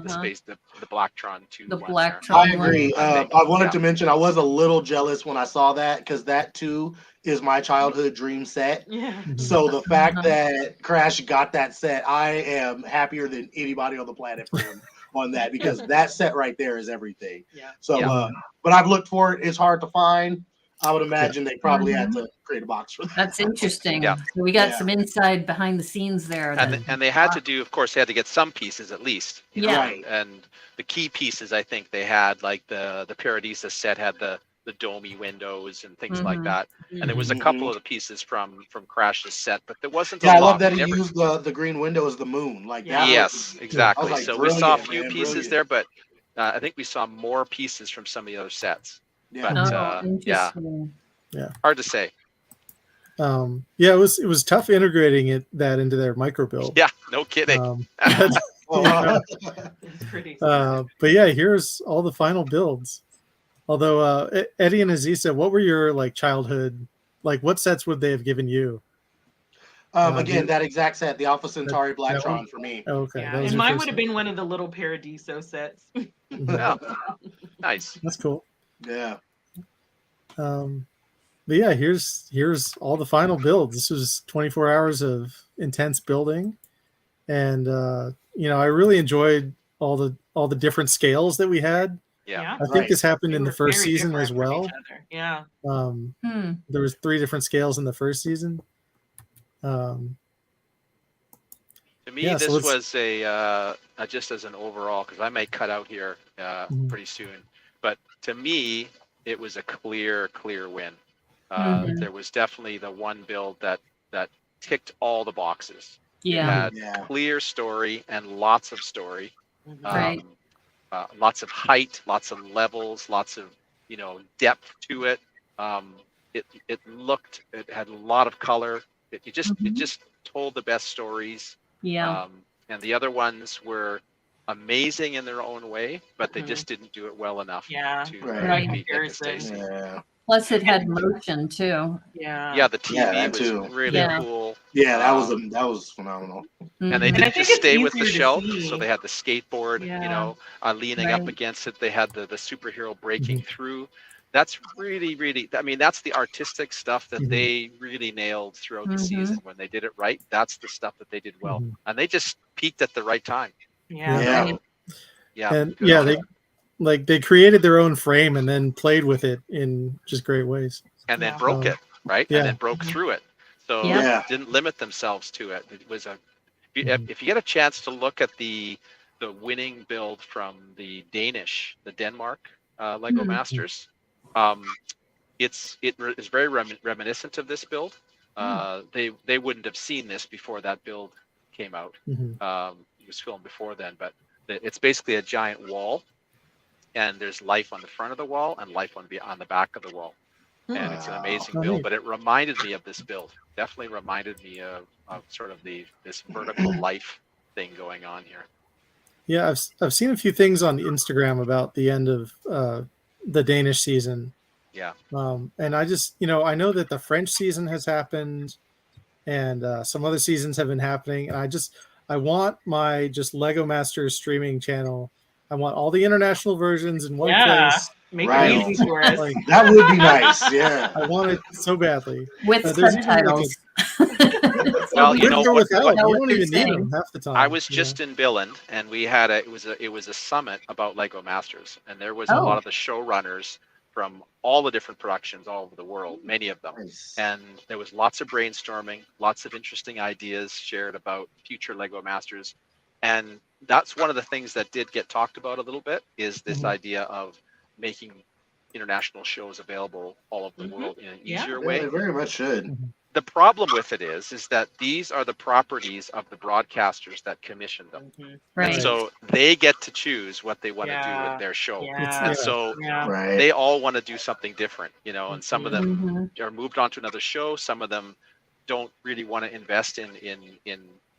space the Blacktron 2. The one Blacktron. there. I agree. I wanted Yeah. to mention I was a little jealous when I saw that because that too is my childhood dream set. Yeah. So the fact that Crash got that set, I am happier than anybody on the planet for him on that because that set right there is everything. Yeah. So, Yeah. but I've looked for it. It's hard to find. I would imagine they probably had to create a box for that. That's interesting. Yeah. So we got Yeah. some inside behind the scenes there. And they had to do, of course, they had to get some pieces at least. You know, Yeah. Right. And the key pieces, I think they had, like the Paradisa set had the domey windows and things like Mhm. that. And there was a Mhm. couple of the pieces from Crash's set, but there wasn't a Yeah, I lot. love that We he never- used the green window as the moon. Like Yeah. that. Yes, exactly. like, So we saw a brilliant, few man, pieces brilliant. there, but I think we saw more pieces from some of the other sets. Yeah. But Oh, yeah, interesting. hard to say. Yeah, it was tough integrating that into their micro build. Yeah, no kidding. It's pretty. But yeah, here's all the final builds. Although Eddie and Asiza, what were your like childhood, like what sets would they have given you? Again, that exact set, the Alpha Centauri that one? Blacktron for me. Oh, okay, Yeah. that was And your mine first would have one. been one of the little Paradiso sets. Yeah. Nice. That's cool. Yeah. But yeah, here's all the final builds. This was 24 hours of intense building, and you know, I really enjoyed all the different scales that we had. Yeah. I think this happened They in the were first very season different as from well. each other. Yeah. There was 3 different scales in the first season. To me, Yeah, so this let's- was a just as an overall, because I may cut out here pretty soon. But to me, it was a clear win. There was definitely the one build that ticked all the boxes. Yeah. It had clear story and lots of story. Right. Lots of height, lots of levels, lots of depth to it. It had a lot of color. It just told the best stories. Yeah. And the other ones were amazing in their own way, but they just didn't do it well enough to Right. beat Nick and Stacy. Yeah. Plus, it had motion too. Yeah. Yeah, the TV that was too. really Yeah. cool. Yeah, that was phenomenal. And they Mhm. I didn't think just it's stay with the easier to shelf, see. so they had the skateboard, Yeah. leaning up Right. against it. They had the superhero breaking through. That's really, I mean, that's the artistic stuff that they really nailed throughout the season. When they did it right, that's the stuff that they did well. And they just peaked at the right time. Yeah. Yeah. Right. Yeah. And good yeah, on them. they created their own frame and then played with it in just great ways. And then Yeah. broke it, right? Yeah. And then broke through it. So Yeah. didn't limit themselves to it. It was if you get a chance to look at the winning build from the Denmark Lego Masters, it is very reminiscent of this build. They wouldn't have seen this before that build came out. It was filmed before then, but it's basically a giant wall, and there's life on the front of the wall and life on the back of the wall. And it's an amazing Oh, build, neat. but it reminded me of this build. Definitely reminded me of sort of this vertical life thing going on here. Yeah, I've seen a few things on Instagram about the end of the Danish season. Yeah. And I just, I know that the French season has happened, and some other seasons have been happening. And I want my just Lego Masters streaming channel. I want all the international versions in one place. Make Right. it easy for us. Like, That would be nice. Yeah. I want it so badly. With There's even subtitles. Well, you With know or what? without, know you what don't you're even need saying. them half the time. I was just in Billund, and we had it was a summit about Lego Masters, and there was a Oh. lot of the showrunners from all the different productions all over the world, many of them. Nice. And there was lots of brainstorming, lots of interesting ideas shared about future Lego Masters. And that's one of the things that did get talked about a little bit, is this idea of making international shows available all over the world in an easier Yeah, way. they very much should. The problem with it is that these are the properties of the broadcasters that commission them. Right. And so they get to choose what they want to do Yeah. with their show. Yeah. And so Right. they all want to do something different, and some of them Mhm. are moved on to another show. Some of them don't really want to invest in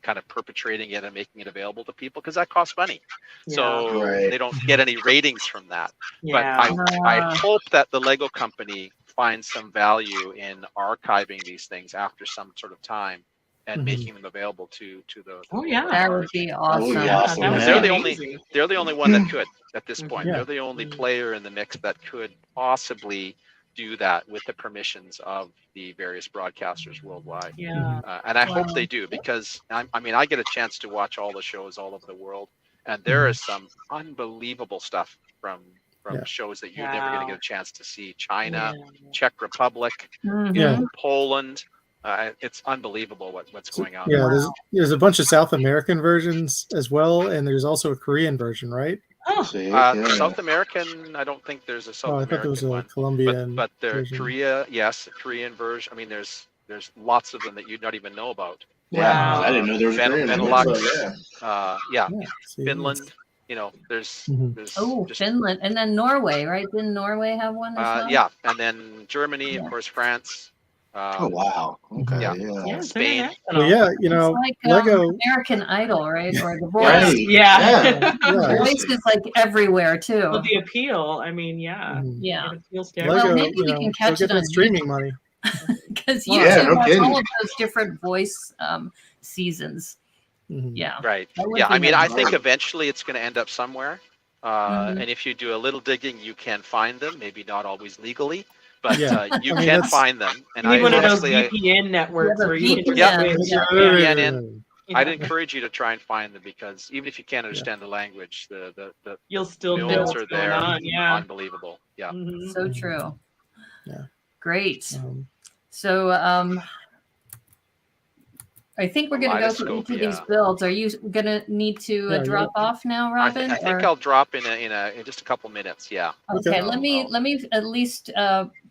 kind of perpetrating it and making it available to people, because that costs money. So Right. they don't get any ratings from that. Yeah. But I hope that the Lego company finds some value in archiving these things after some sort of time and making them available to the Oh, yeah. That would be awesome. be awesome, that would man. They're be the only amazing. they're the only one that could at this point. Yeah. They're the only player in the mix that could possibly do that with the permissions of the various broadcasters worldwide. Yeah. And I hope Wow. they do, because I get a chance to watch all the shows all over the world, and there is some unbelievable stuff from Yeah. shows that you're never going to get a chance to see. China, Yeah. Czech Republic, Mhm. Yeah. Poland. It's unbelievable what's going on. Yeah, there's a bunch of South American versions as well, and there's also a Korean version, right? Oh, See, yeah. South American, I don't think there's a South Oh, I thought there American was a one. Colombian. But there, version. Korea, yes, Korean version. I mean, there's lots of them that you'd not even know about. Yeah, Wow. I didn't know there was a Korean one, Benelux, so, yeah. yeah, Yeah, see, Finland. There's Mhm. there's Oh, just, Finland, and then Norway, right? Didn't Norway have one as well? yeah, and then Germany, Yeah. of course, France. Oh wow. Okay. Yeah. Yeah. Yeah, it's Spain. international. Well, yeah, It's like Lego. American Idol, right? Or The Voice. Right. Yeah. The Yeah. Voice is like everywhere too. Well, the appeal, I mean, yeah. Mhm. Yeah, It appeals to Lego, Well, everyone. maybe we can go catch get it on that streaming money. because Oh, YouTube yeah, no has kidding. all of those different voice seasons. Mhm. Yeah. Right. That would Yeah. be I mean, I nice. think eventually it's going to end up somewhere. Mhm. And if you do a little digging, you can find them. Maybe not always legally, but Yeah. you I mean, can that's- find them. And You need one of those honestly, VPN networks Yeah, the where you can just Yeah. switch. Yeah. VPN. Yeah. I'd encourage you to try and find them, because even if you can't understand the language, the You'll still know films what's are going there. on. Yeah. Unbelievable. Yeah. Mhm. So true. Yeah. Great. Um, So I think we're going to go through each of these Kaleidoscope, builds. Are you going to need to Yeah, drop off now, I Robin? think or- I'll drop in just a couple minutes. Yeah. Okay, Okay. let me at least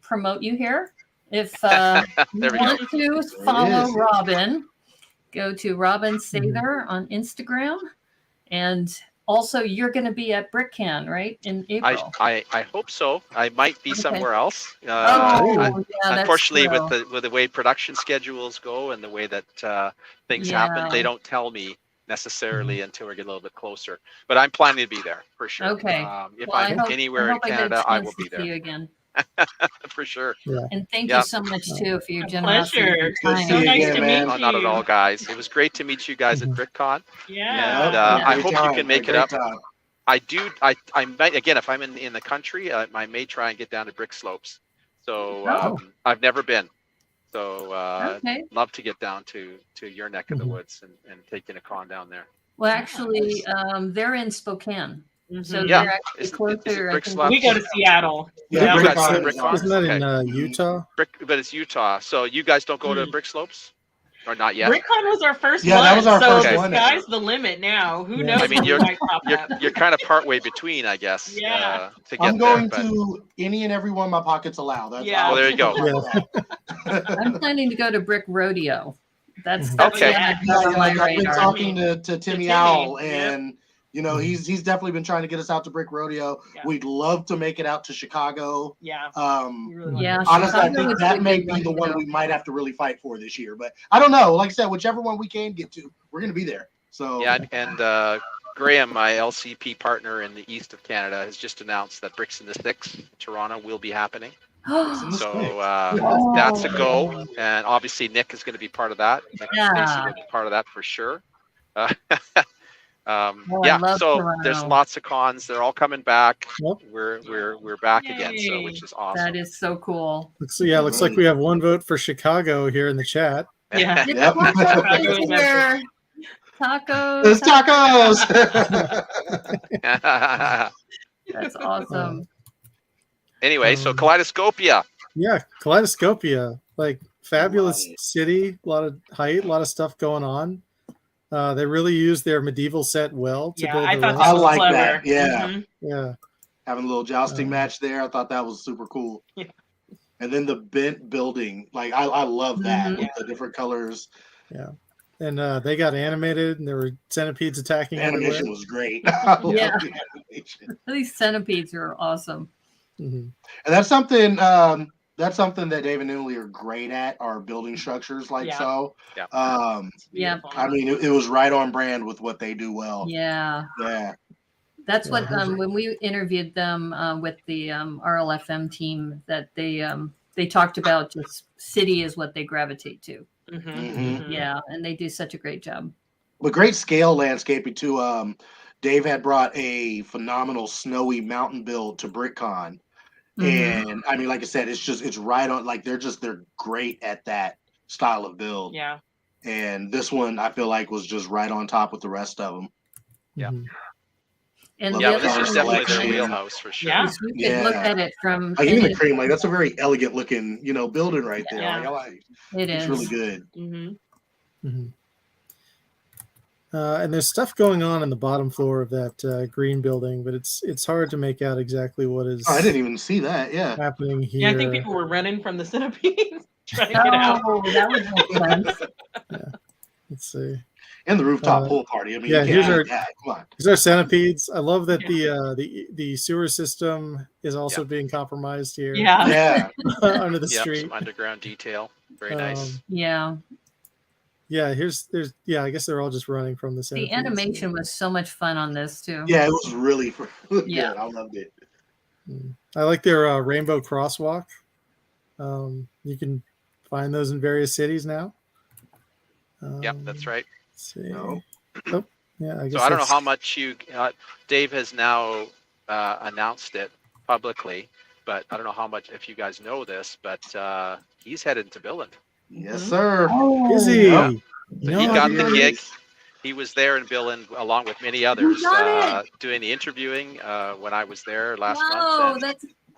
promote you here. If you There we go. want to follow is. Robin, go to Robin Sather on Instagram, and also you're going to be at BrickCan, right, in April. I hope so. I might be Okay. somewhere else. Oh, I- yeah, that's Unfortunately, true. with the way production schedules go and the way that things happen, they don't tell me necessarily until we get a little bit closer. But I'm planning to be there for sure. Okay. If Well, I'm anywhere in I get a Canada, I chance will be to see there you again. for sure. And thank Yeah. you so much too for your A generosity. pleasure. and Good time. So you nice again, to man. meet Oh, you. not at all, guys. It was great to meet you guys at BrickCon. Yeah. And, I Great hope you time, can make it great up. time. I might, again, if I'm in the country, I may try and get down to Brick Slopes. So Oh. I've never been. So Okay. love to get down to your neck of the Mhm. woods and take in a con down there. Well, actually, they're in Spokane, so Mhm. Yeah. they're actually Is it closer. I Brick think. Slopes? We go to Seattle. Yeah, Yeah, Brick Brick Con Brick is Con. Isn't that in Okay. Utah? But it's Utah. So you guys don't go to Brick Slopes, or not yet? BrickCon was our first Yeah, one. that was our so first the one. sky's the limit now. Who Yeah. knows I mean, what might pop up. You're kind of partway between, I guess. Yeah. To get I'm going there, but- to any and every one my pockets allow. That's Yeah. Well, there you go. I'm planning to go to Brick Rodeo. That's Okay. yeah, Yeah, on my I've been radar. talking to Timmy Timmy, Owl, yeah. and he's definitely been trying to get us out to Brick Rodeo. Yeah. We'd love to make it out to Chicago. Yeah. Um, we really want Yeah, to- honestly, I Chicago think would be that a may good be one the to one go. we might have to really fight for this year. But I don't know. Like I said, whichever one we can get to, we're going to be there. So Yeah, and Graham, my LCP partner in the east of Canada, has just announced that Bricks in the Sticks in Toronto will be happening. So that's a go, and obviously Nick is going to be part of that. Nick Stacy will be part of that for sure. Yeah, so there's lots of cons. They're all coming back. Yep. We're back again, so which is awesome. That is so cool. Looks like we have one vote for Chicago here in the chat. Yeah. Yep. Tacos. There's tacos. That's awesome. Anyway, so Kaleidoscopia. Yeah, Kaleidoscopia, like fabulous city, a lot of height, a lot of stuff going on. They really used their medieval set well to build I the thought rest. that I was like clever. that. Yeah. Mhm. Yeah. Having a little jousting match there. I thought that was super cool. Yeah. And then the bent building, like I love that Mhm. with the different colors. Yeah. And they got animated, and there were centipedes attacking The animation everywhere. was great. I love Yeah. the animation. These centipedes are awesome. Mhm. And that's something that Dave and Emily are great at, are building structures like so. Yeah. Yeah. I mean, it was right on brand with what they do well. Yeah. Yeah. That's what Yeah. when we interviewed them with the RLFM team, that they talked about just city is what they gravitate to. Mhm. Yeah, and they do such a great job. But great scale landscaping too. Dave had brought a phenomenal snowy mountain build to BrickCon. Mhm. And I mean, like I said, it's right on, like they're great at that style of build. Yeah. And this one I feel like was just right on top with the rest of them. Yeah. Mhm. And Love the Yeah, the but this other is color thing definitely their selection. wheelhouse for sure. Yeah. is you could look at it from Like even the any- cream, like that's a very elegant looking, building right there. Yeah. Like I like it it's is. really good. Mm-hmm. Mhm. And there's stuff going on in the bottom floor of that green building, but it's hard to make out exactly what is Oh, I didn't even see that. Yeah. happening here. Yeah, I think people were running from the centipedes trying to get out. Oh, that would make sense. Let's see. And the rooftop pool party. I mean, yeah, you here's can't our- beat that. Come on. These are centipedes. I love that the sewer system is also Yeah. being compromised here. Yeah. Yeah. Under the Yep, street. some underground detail. Very nice. Yeah. Yeah, I guess they're all just running from the The centipedes. animation was so much fun on this too. Yeah, it was really good. Yeah. I loved it. I like their rainbow crosswalk. You can find those in various cities now. Yep, that's right. Let's see. No. Oh, yeah, I guess So I don't know that's- how much Dave has now announced it publicly, but I don't know how much, if you guys know this, but he's headed to Billund. Yes, sir. Is he? Yeah. So No, he I got didn't the know gig. this. He was there in Billund along with many others got doing the interviewing when I was there last Wow, month. And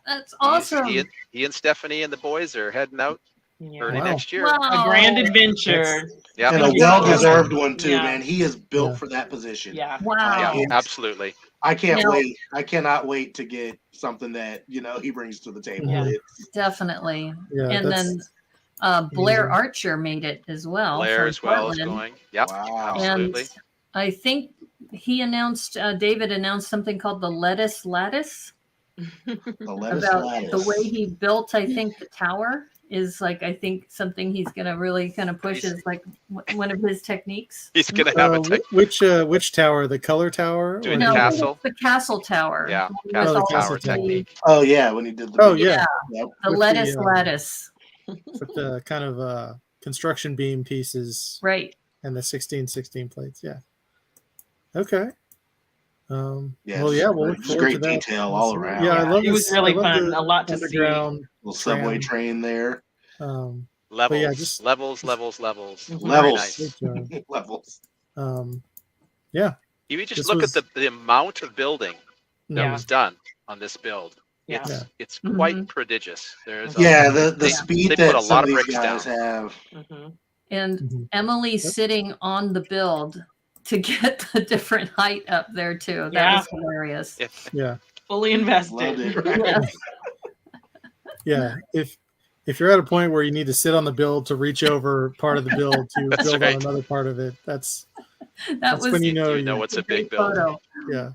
that's awesome. he and Stephanie and the boys are heading out early Wow. next year. A grand adventure. Yeah, And a well-deserved one too, Yeah. man. He is built Yeah. for that position. Yeah. Wow. yeah, absolutely. I can't Now- wait. I cannot wait to get something that he brings to the table. Yeah. It's- Definitely. Yeah, And that's- then Blair Archer made it as well. Blair from as well is Portland. going. Yep, Wow. absolutely. And I think he announced, David announced something called the Lettuce Lattice The lettuce about lattice. the way he built, I think, the tower is like, I think something he's going to really kind of push He's- is like one of his techniques. He's going to have a which tower? The color tower? Doing or the No, the- castle? the castle tower. Yeah, With castle all tower the- technique. Oh yeah, when he did the. Oh yeah, Yep. The With lettuce the, lattice. with the kind of construction beam pieces Right. and the 16 plates. Yeah. Okay. Yeah, well, yeah, we'll look it's forward great to that. detail all around. Yeah, I love It was this- really I love fun. the A lot to see. underground Little subway tram. train there. Levels, yeah, just- levels. Mhm. Very Levels. nice. Great job. Levels. Yeah. You just This look was- at the amount of building that Yeah. was done on this build. Yeah. It's Mhm. quite prodigious. There's Yeah, the they- speed they that put a some lot of of these bricks guys down. have. Mhm. And Mhm. Emily Yep. sitting on the build to get the different height up there too. That Yeah. was hilarious. Yeah. Fully Loved invested. it. Yes. Yeah. If you're at a point where you need to sit on the build to reach over part of the build to That's build right. on another part of it, that's That was when you know you know you- it's a big build. photo. yeah.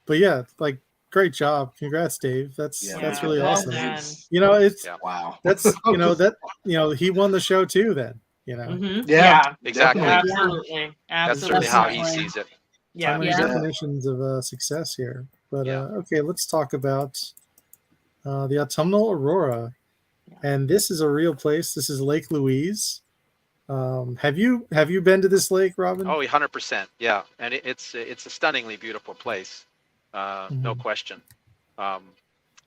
But yeah, like great job. Congrats, Dave. That's Yeah. that's Yeah, really well awesome. done. You know, it's Yeah. Wow. that's he won the show too then, you know. Mhm. Yeah. Exactly. Definitely. Absolutely. That's Absolutely. certainly how he Definitely. sees it. Yeah. many Yeah. definitions of success here. But Yeah. okay, let's talk about the autumnal aurora. And this is a real place. This is Lake Louise. Have you been to this lake, Robin? Oh, 100%. Yeah, and it's a stunningly beautiful place, no question.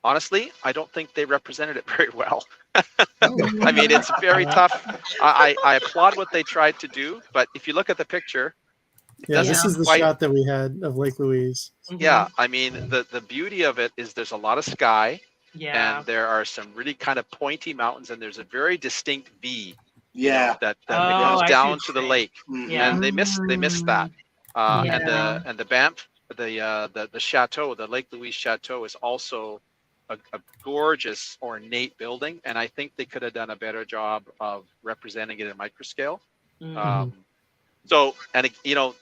Honestly, I don't think they represented it very well. I mean, it's very tough. I applaud what they tried to do, but if you look at the picture, Yeah, this doesn't is the quite- shot that we had of Lake Louise. Yeah, I mean, the beauty of it is there's a lot of sky, Yeah. and there are some really kind of pointy mountains, and there's a very distinct V. Yeah. That Oh, goes I see down what to you're the saying. lake, Yeah. and they missed that. Yeah. And the Banff, the chateau, the Lake Louise Chateau, is also a gorgeous ornate building, and I think they could have done a better job of representing it in microscale. So, and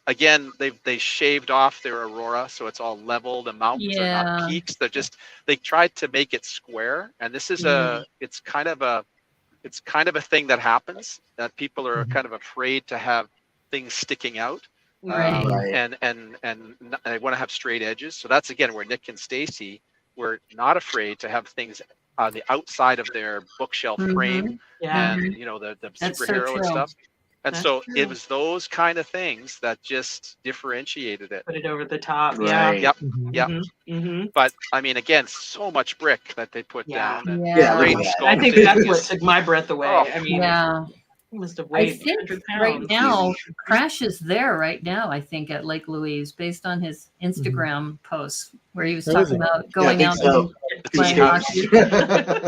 again, they shaved off their aurora, so it's all level. The mountains are not Yeah. peaks; they tried to make it square, and this is it's kind of a thing that happens, that people are kind of afraid to have things sticking out. Right. Right. And I want to have straight edges. So that's again where Nick and Stacy were not afraid to have things on the outside of their bookshelf frame, Yeah. and the That's so superhero and true. stuff. And That's so true. it was those kind of things that just differentiated it. Put it over the top. Right. Yep. Mhm. Yep. Mm-hmm. But I mean, again, so much brick that they put Yeah. down, and Yeah. great look at I think sculpting. that's what took my breath away. Oh. I mean, Yeah. he must have I weighed think 100 right pounds. now, Crash is there right now, I think, at Lake Louise, based on his Instagram posts where he was Oh, is talking it? about Yeah, I going think out so. and playing hockey.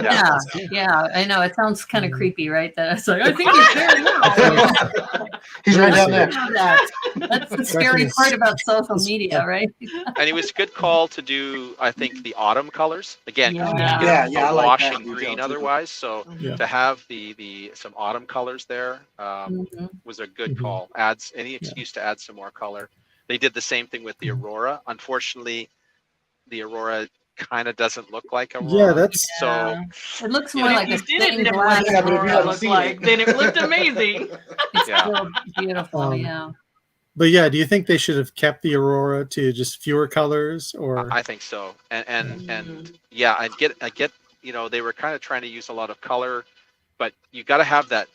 Yeah. Yeah, I know. It sounds kind of Mhm. creepy, right? That it's like, I think he's there now. He's right down there. Know that. That's the scary part about social media, right? And it was a good call to do, I think, the autumn colors again, because we Yeah. get Yeah, I a like wash that and detail green too. otherwise. So Yeah. to have the some autumn colors there Mhm. was a good Mhm. call. Adds any excuse to add some more color. They did the same thing with the aurora. Unfortunately, the aurora kind of doesn't look like aurora. Yeah, that's So Yeah. It looks you more know. like a If you didn't stained know glass. what Yeah, but if you Aurora haven't looked seen like, it. then it looked amazing. It's Yeah. still beautiful, yeah. But yeah, do you think they should have kept the aurora to just fewer colors, or I think so. And yeah, I get they were kind of trying to use a lot of color, but you got to have that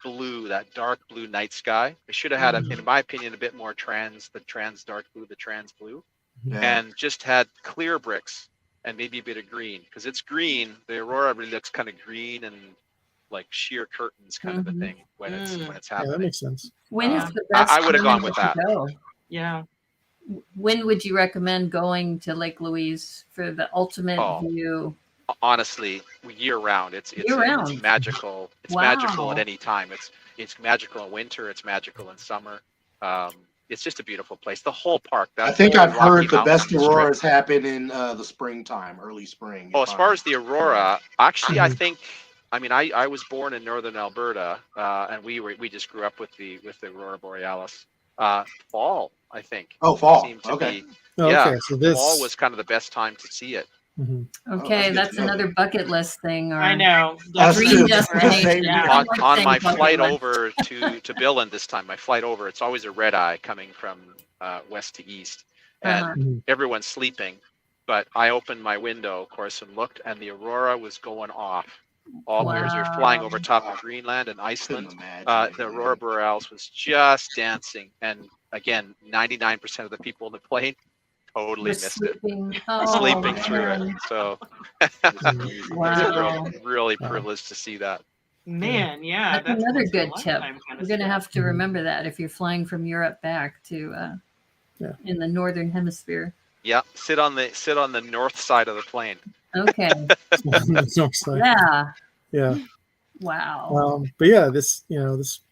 blue, that dark blue night sky. They should have had, in my opinion, a bit more the trans dark blue, the trans blue, and just had clear bricks and maybe a bit of green, because it's green. The aurora really looks kind of green and like sheer curtains kind of a thing when it's yeah, that happening. makes sense. When is Yeah. the best I would have time gone with to that. go? Yeah. When would you recommend going to Lake Louise for the ultimate Oh. view? Honestly, year round, it's Year-round? magical. It's Wow. magical at any time. It's magical in winter. It's magical in summer. It's just a beautiful place. The whole park. That I think whole I've heard Rocky the best Mountain strip. auroras happen in the springtime, early spring. Oh, as far as the aurora, actually, I think. I mean, I was born in northern Alberta, and we just grew up with the aurora borealis. Fall, I think. fall. Seemed to Okay. be. Oh, Yeah, okay, so this Fall was kind of the best time to see it. Mhm. Okay, good that's to know. another bucket list thing. Or I know. Us Green too. destination. Yeah. I on, like on saying my bucket flight list. over to Billund this time, my flight over, it's always a red eye coming from west to east, and Uh-huh. Mhm. everyone's sleeping. But I opened my window, of course, and looked, and the aurora was going off. All as you're flying over top of Greenland and Iceland, Couldn't imagine. the aurora borealis was just dancing, and again, 99% of the people in the plane totally You're missed it, sleeping. Oh, sleeping through it. man. So Wow. really Wow. privileged to see that. Man, yeah. That's another once in a good tip. lifetime kind We're of going to stuff. have to remember that if you're flying from Europe back to Yeah. in the northern hemisphere. Yeah, sit on the north side of the plane. Okay. Looks like- Yeah. yeah. Wow. But yeah, this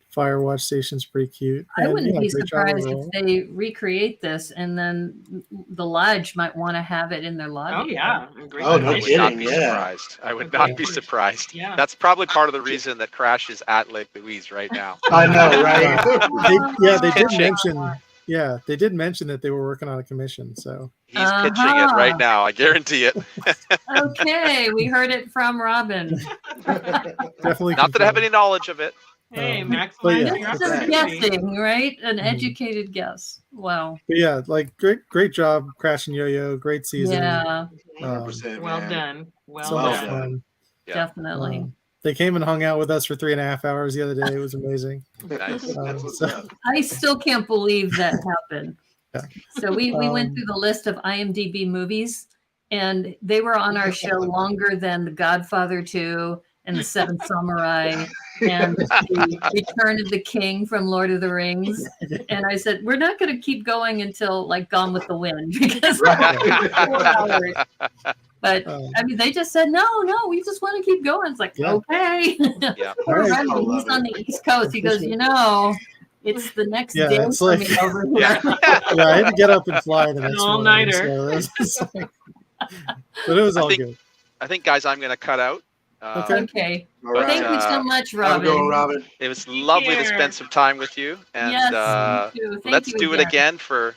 fire watch station's pretty cute. I And, wouldn't yeah, be great job surprised overall. if they recreate this and then the lodge might want to have it in their lodge. Oh, yeah. Great Oh, no I would not kidding, be yeah. surprised. I would not be surprised. Yeah. That's probably part of the reason that Crash is at Lake Louise right now. I know, right? They did Pitching. mention. Yeah, they did mention that they were working on a commission. So He's pitching it right now. I guarantee it. Okay, we heard it from Robin. definitely. Not that I have confirmed. any knowledge of it. Hey, But maximize yeah, your It's just opportunity. guessing, right? An Mhm. educated guess. Wow. But yeah, like great job, Crash and Yo-Yo. Great season. Yeah, 100%, Well man. done. So Well much done. fun. Yeah. definitely. They came and hung out with us for 3.5 hours the other day. It was amazing. Nice. That's what's So- up. I still can't believe that happened. Yeah. So we went through the list of IMDb movies, and they were on our show longer than The Godfather 2 and The Seven Samurai and The Return of the King from Lord of the Rings. And I said, we're not going to keep going until like Gone with the Wind because Right. 4 hours. But Um, I mean, they just said, no, we just want to keep going. It's like, Yeah. okay. Yeah. Poor All right. Randy, I love he's on it. the East Coast. He goes, it's the next Yeah, day it's for like- me over here. yeah, I had to get up and fly the next morning. all-nighter. So it was just like, but it was I all think- good. I think, guys, I'm going to cut out. Okay. Okay. All But, Thank right. you so much, Have a good one, Robin. Robin. It was Take lovely to care. spend some time with you, and Yes, me too. Thank let's you do it again for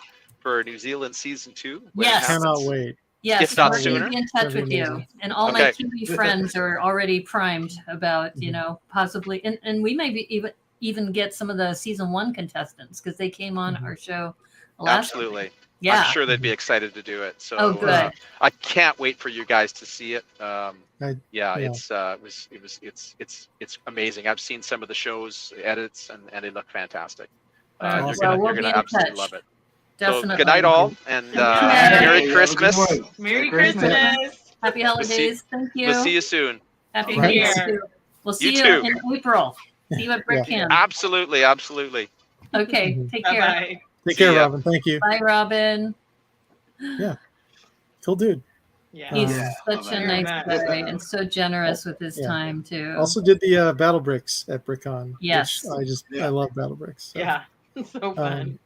New Zealand season 2. when it Yes. happens. Cannot wait. Yes, if not we're sooner. gonna be in touch That'd with be you. amazing. And all my Okay. Kiwi friends are already primed about, possibly, and we may be even get some of the season 1 contestants because they came on Mhm. our show last. Absolutely. Yeah. I'm sure they'd be excited to do it. So Oh, good. I can't wait for you guys to see it. Yeah. It's amazing. I've seen some of the shows edits and they look fantastic. Awesome. You're Well, gonna, we'll you're be gonna in absolutely touch. love it. Definitely. So good night all, and Good night. Merry Hey, have a Christmas. good one. Merry Christmas. Christmas. Happy holidays. Thank you. We'll see you soon. Happy Take New Year. care. We'll see You you too. in April. See you at Brick Yeah. Camp. Absolutely. Okay. Mhm. Take Bye care. bye. Take See care, ya. Robin. Thank you. Bye, Robin. Cool dude. Yeah. He's Yeah, such a Very nice nice. guy and so generous with his Yeah. time too. Also did the Battle Bricks at BrickCon. Yes. Which I love Battle Bricks. So. Yeah. So fun.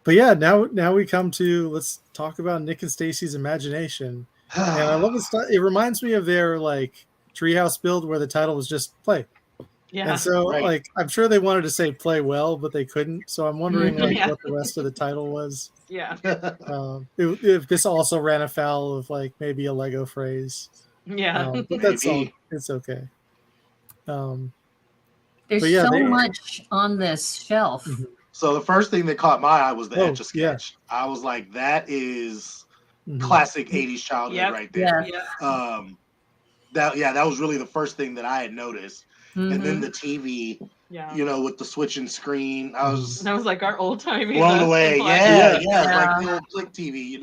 But yeah, now we come to, let's talk about Nick and Stacy's imagination. And I love it reminds me of their like treehouse build where the title was just play. Yeah. And so Right. like I'm sure they wanted to say play well, but they couldn't. So I'm wondering like Yeah. what the rest of the title was. Yeah. If this also ran afoul of like maybe a Lego phrase. Yeah. But that's all. Maybe. It's okay. There's but yeah, so they- much on this shelf. Mhm. So the first thing that caught my eye was the Oh, Etch a Sketch. I was like, that is Mhm. classic 80s childhood Yep. right there. Yeah. That was really the first thing that I had noticed. And then Mhm. the TV, Yeah. with the switching screen, I was That was like our old timey. blown away. Yeah, it's like the old click TV,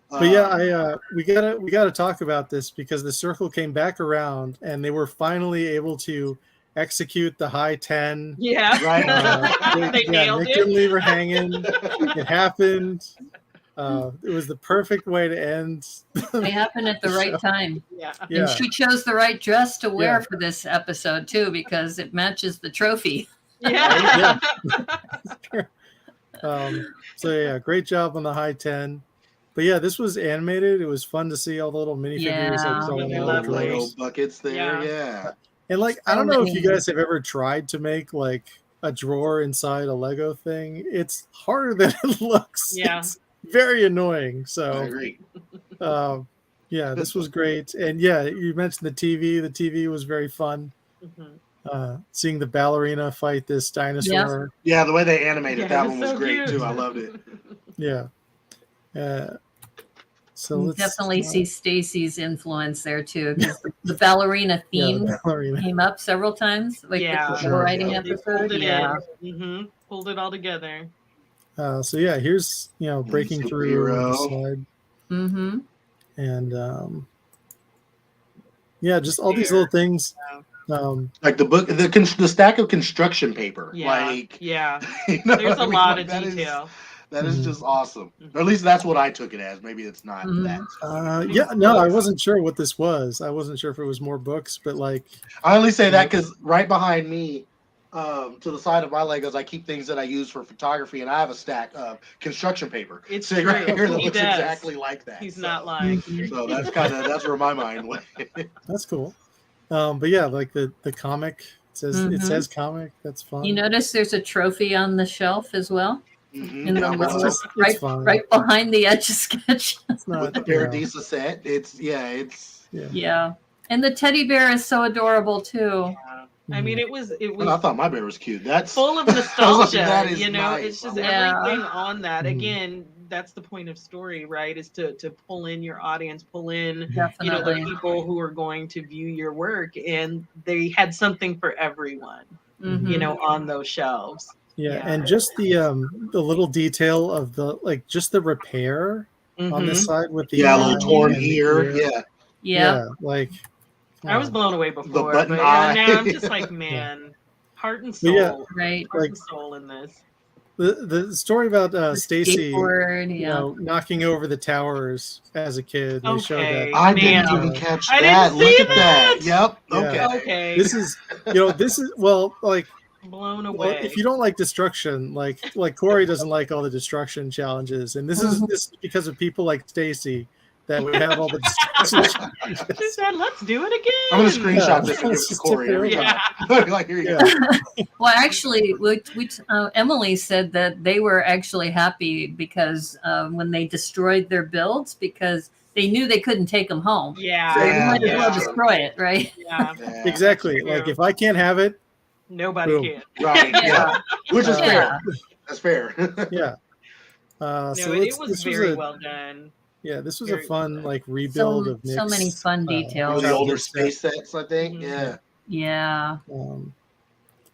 But yeah, we gotta talk about this because the circle came back around and they were finally able to execute the high 10. Yeah. Right. They nailed Nick it. didn't leave her hanging. It happened. It was the perfect way to end. They happen at the right time. Yeah. Yeah. And she chose the right dress to wear Yeah. for this episode too, because it matches the trophy. Yeah. So yeah, great job on the high 10. But yeah, this was animated. It was fun to see all the little minifigures Yeah. like going Really on the lovely. Lego drawers. buckets there. Yeah. And like, I So don't know if you many. guys have ever tried to make like a drawer inside a Lego thing. It's harder than it looks. Yeah. It's very annoying. I So agree. yeah, this was great. And yeah, you mentioned the TV. The TV was very fun. Mhm. Seeing the ballerina fight this dinosaur. Yeah, the way they animated Yeah, that it one was was so great cute. too. I loved it. Yeah. So You let's definitely see Stacy's influence there too, because the ballerina yeah, theme the ballerina. came up several times, like Yeah. the Sure, writing yeah. They episode. pulled it Yeah. in. Mm-hmm. Pulled it all together. So yeah, here's breaking through the superhero. slide. Mm-hmm. And yeah, just all these little things. Like the book, the stack of construction paper. Yeah. Like, Yeah. you know There's what I a mean? lot Like, of that is- detail. That is Mhm. just awesome. Or at least that's what I took it as. Maybe it's not Mhm. that. Yeah, no, I wasn't sure what this was. I wasn't sure if it was more books, but like, I only say that because right behind me, to the side of my Legos, I keep things that I use for photography, and I have a stack of construction paper. It's sitting right true. here that He looks does. exactly like that. He's So- not lying. So that's where my mind went. that's cool. But yeah, like the comic it Mhm. says comic. That's fun. You notice there's a trophy on the shelf as well, Mhm. in the Yeah, it's little, just- it's fine. right behind the Etch a Sketch. It's not with the Paradisa set, it's yeah. Yeah, and the teddy bear is so adorable too. I mean, it was I thought my bear was cute. That's full of I was like, nostalgia. that is You know, nice. it's just Yeah. everything on that. Mhm. Again, that's the point of story, right? Is to pull in your audience, pull in Definitely. the people who are going to view your work, and they had something for everyone, Mhm. on those shelves. Yeah, and just the little detail of just the repair on this Mhm. side with the Yeah, a eye little torn and the ear. ear. Yeah, Yeah. Like I was blown away the before, button but eye. now I'm just like, man, heart and But yeah, soul, Right. heart like and soul in this. the story about The Stacy, skateboard. Yeah. knocking over the towers as a kid. They showed that. Okay, I man. didn't even catch I that. didn't Look see at that. Yep. Yeah. Okay. Okay, This is well, like, blown well, away. if you don't like destruction, like Corey doesn't like all the destruction challenges, and this is because of people like Stacy that we have all the destruction She challenges. said, "Let's do it again." I'm gonna screenshot Yeah. this and give it to Just Corey every Yeah. time. Like, here you Yeah. go. Well, actually, Emily said that they were actually happy because when they destroyed their builds, because they knew they couldn't take them home. Yeah, So you Yeah, might as well yeah. destroy it, right? yeah. Yeah. Exactly. That's Like true. if I can't have it, Nobody Boom. can. Right. Yeah. Which is Uh, fair. That's fair. yeah. No, So it was this very was well done. this was a very well fun done. like rebuild of So many Nick's, fun One details. of the older childhood set. space sets, I think. Mhm. Yeah. Yeah.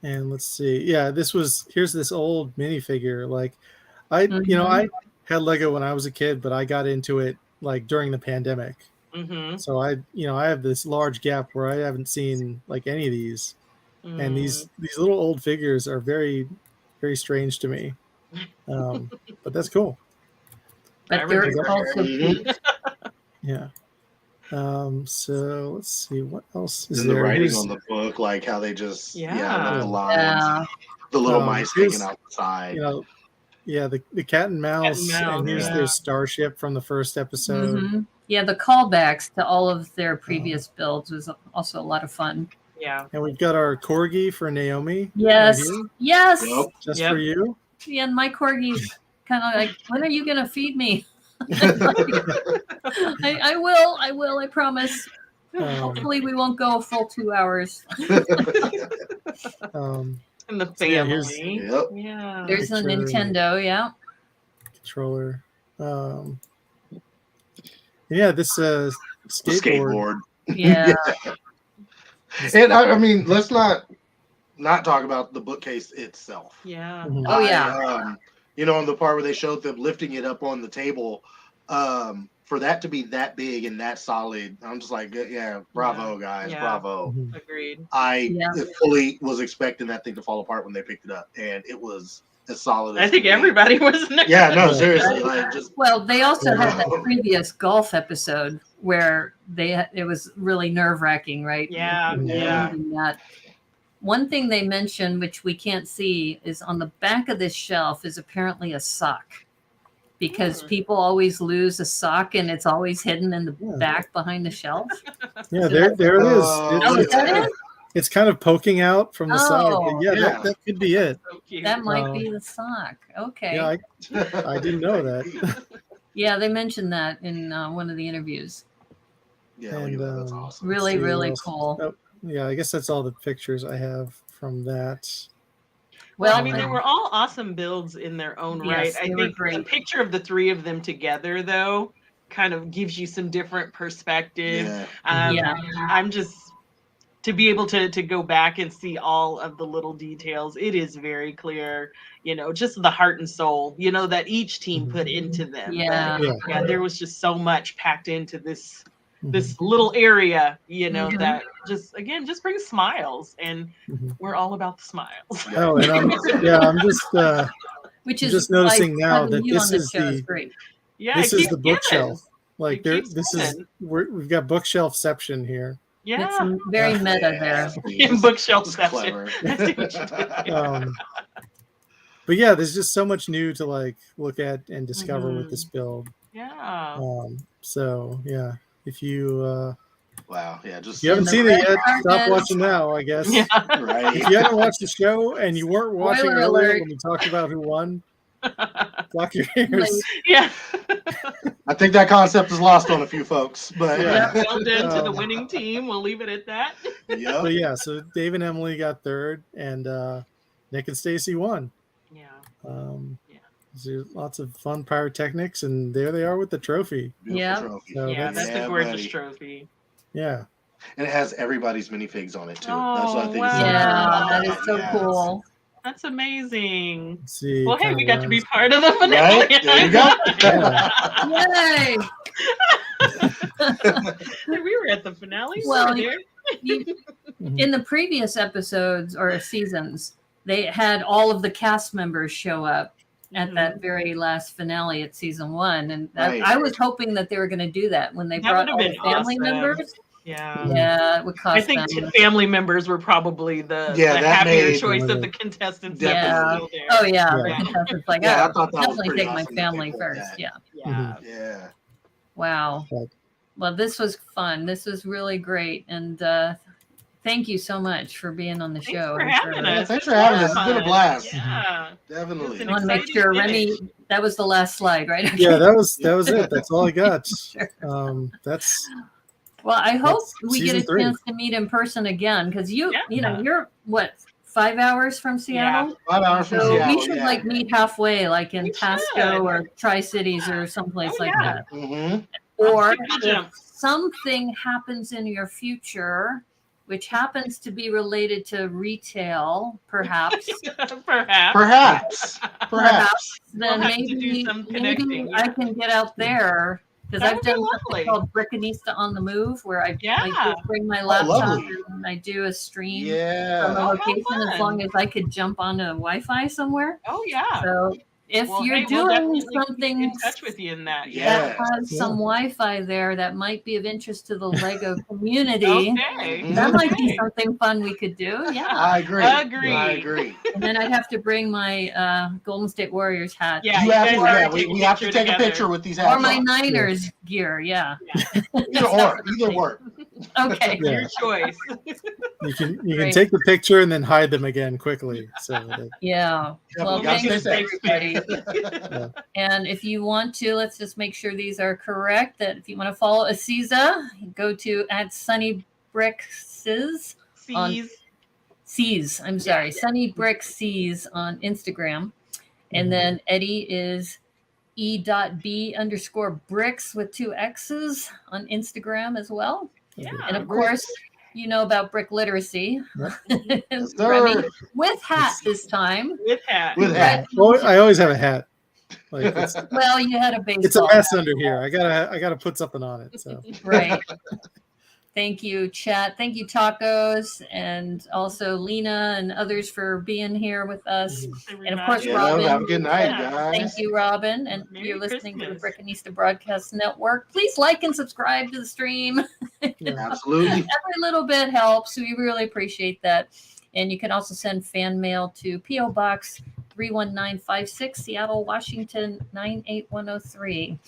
And let's see. Yeah, here's this old minifigure. Like I had Lego when I was a kid, but I got into it like during the pandemic. Mm-hmm. So I have this large gap where I haven't seen like any of these. And these little old figures are very, very strange to me. But that's cool. But they're also Mhm. cute. Yeah. So let's see what else is And the there. writing Here's- on the book, like how they just I Yeah. love the lines, Yeah. the little Um, mice here's- hanging outside. the cat and mouse, mouse, and here's yeah. their starship from the first episode. Mhm. Yeah, the callbacks to all of their previous builds was also a lot of fun. Yeah. And we've got our corgi for Naomi. Yes. Right here, Yes. Yep. just Yep. for you. Yeah, and my corgi's kind of like, when are you going to feed me? I will, I promise. Hopefully we won't go a full 2 hours. And the So yeah, here's- family. Yep. Yeah. There's a Picture. Nintendo, yeah. Controller. Yeah, this skateboard. Yeah. And I mean, let's not talk about the bookcase itself. Yeah. Mhm. Oh, yeah. On the part where they showed them lifting it up on the table, for that to be that big and that solid, I'm just like, yeah, bravo, guys, Yeah. bravo. Mhm. Agreed. I Yeah. fully was expecting that thing to fall apart when they picked it up, and it was as solid as I think could be. everybody was nervous. Yeah, no, seriously, like just Well, they also had that Yeah. previous golf episode where it was really nerve-wracking, right? Yeah. Yeah. Yeah. That. One thing they mentioned, which we can't see, is on the back of this shelf is apparently a sock, because people always lose a sock and it's always hidden in the Yeah. back behind the shelf. Yeah, there it is. Oh, is that it? It's kind of poking out from the side. Oh. Yeah, Yeah. that could be it. So cute. That might be the sock. Okay. Yeah, I didn't know that. Yeah, they mentioned that in one of the interviews. Yeah, And, that's awesome. Really, see what really else. cool. Oh, yeah, I guess that's all the pictures I have from that. Well, I Well, mean, they were all awesome builds in their own Yes, right. I they were think the great. picture of the three of them together, though, kind of gives you some different perspective. Yeah. Yeah. I'm just to be able to go back and see all of the little details. It is very clear, just the heart and soul, that each team put into them. Yeah. Yeah. Yeah, there was just so much packed into this Mhm. little area, Mhm. that just brings smiles, and Mhm. we're all about the smiles. Oh, and I'm Which is just noticing why now having that you this on the is show is the- great. Yeah, this it is keeps the bookshelf. giving. Like It there, keeps this is giving. we've got bookshelfception here. Yeah, It's very meta there. bookshelf It's section. clever. I see what you did there. But yeah, there's just so much new to like look at and discover with Mhm. this build. Yeah. So yeah, if you Wow. Yeah. Just if you haven't the seen it red yet, stop carpets. watching now. I guess. Yeah. right. If you haven't watched the show and you weren't watching Spoiler earlier alert. when we talked about who won, Block your ears. Yeah. I think that concept is lost on a few folks, but Yeah. Well done to the winning team. We'll leave it at that. Yep. But yeah, so Dave and Emily got third, and Nick and Stacy won. Yeah. Yeah. So lots of fun pyrotechnics, and there they are with the trophy. Beautiful Yeah. trophy. So Yeah, that's Yeah, a gorgeous buddy. trophy. Yeah. And it has everybody's minifigs on it too. Oh, That's what I think. wow. Is so Yeah, cool. that is so Yes. cool. That's amazing. Let's see. Well, hey, kinda we got to be runs. part of the finale. Right? There you go. Yeah. Yay! We were at the finale. Well, We were there. In the previous episodes or seasons, they had all of the cast members show up at that very last finale at season 1, and Right. I was hoping that they were going to do that when they That brought would've all the been family awesome. members. Yeah. Yeah, it would cost I think them. family members were probably the Yeah, that happier made- choice of the contestants. Yeah. that were still there. Oh yeah, Yeah. the contestants like, Yeah, I oh, thought that was definitely pretty take my awesome that they family pulled first. that. Yeah. Yeah. Yeah. Wow. Right. Well, this was fun. This was really great, and thank you so much for being on the Thanks show. for I'm having sure- Yeah, us. thanks for having us. It's been a Fun. blast. Yeah. Definitely. It's I want to make sure, Exciting Remy, that was the last slide, right? Okay. Yeah, that was it. That's all I got. That's Well, I hope That's we get a season 3. chance to meet in person again, because you Yeah. know, you're what, 5 hours from Seattle? 5 hours from So Seattle. we should yeah. like meet halfway, like in We Pasco should. or Tri-Cities or someplace Oh, like yeah. that. Mhm. Or Skip the if jump. something happens in your future, which happens to be related to retail, perhaps, Perhaps. Perhaps. We'll then have to do maybe, some maybe connecting, I yeah. can get out there. Because That I've would be done lovely. something called Brickanista on the Move, where I Yeah. just bring my laptop lovely. and I do a stream from a Yeah. Oh, how location as fun. long as I could jump on a Wi-Fi somewhere. Oh yeah. So if Well, you're hey, we'll doing definitely keep something in touch with you in that. Yeah. that has some Wi-Fi there that might be of interest to the Lego community, Okay. that might be Okay. something fun we could do. Yeah. I agree. Agree. I agree. And then I'd have to bring my Golden State Warriors hat. Yeah, You you have guys to, are yeah, taking we have to picture take a together. picture with these Or hats my on. Niners gear. Yeah. Either or. Either work. Okay. Yeah. Your choice. you can Great. take the picture and then hide them again quickly. So that, Yeah. Yeah, Well, we gotta thanks stay safe. everybody. And if you want to, let's just make sure these are correct. That if you want to follow Asiza, go to @sunnybrickses on Seas. C's. I'm sorry, Sunny Brick C's on Instagram, and then Eddie is E.B_bricks with 2 X's on Instagram as well. Yeah. And of course, you know about brick literacy. Yes, sir. Remy, with hat this time. With hat. With hat. well, I always have a hat. Like it's, Well, you had a baseball. it's a mess under here. I gotta put something on it. So Right. Thank you, chat. Thank you, Tacos, and also Lena and others for being here with us. And of course, Yeah, Robin. have a good night, Yeah. guys. Thank you, Robin. And Merry you're listening to the Christmas. Brickanista Broadcast Network. Please like and subscribe to the stream. Absolutely. Every little bit helps. We really appreciate that. And you can also send fan mail to P.O. Box 31956, Seattle, Washington 98103.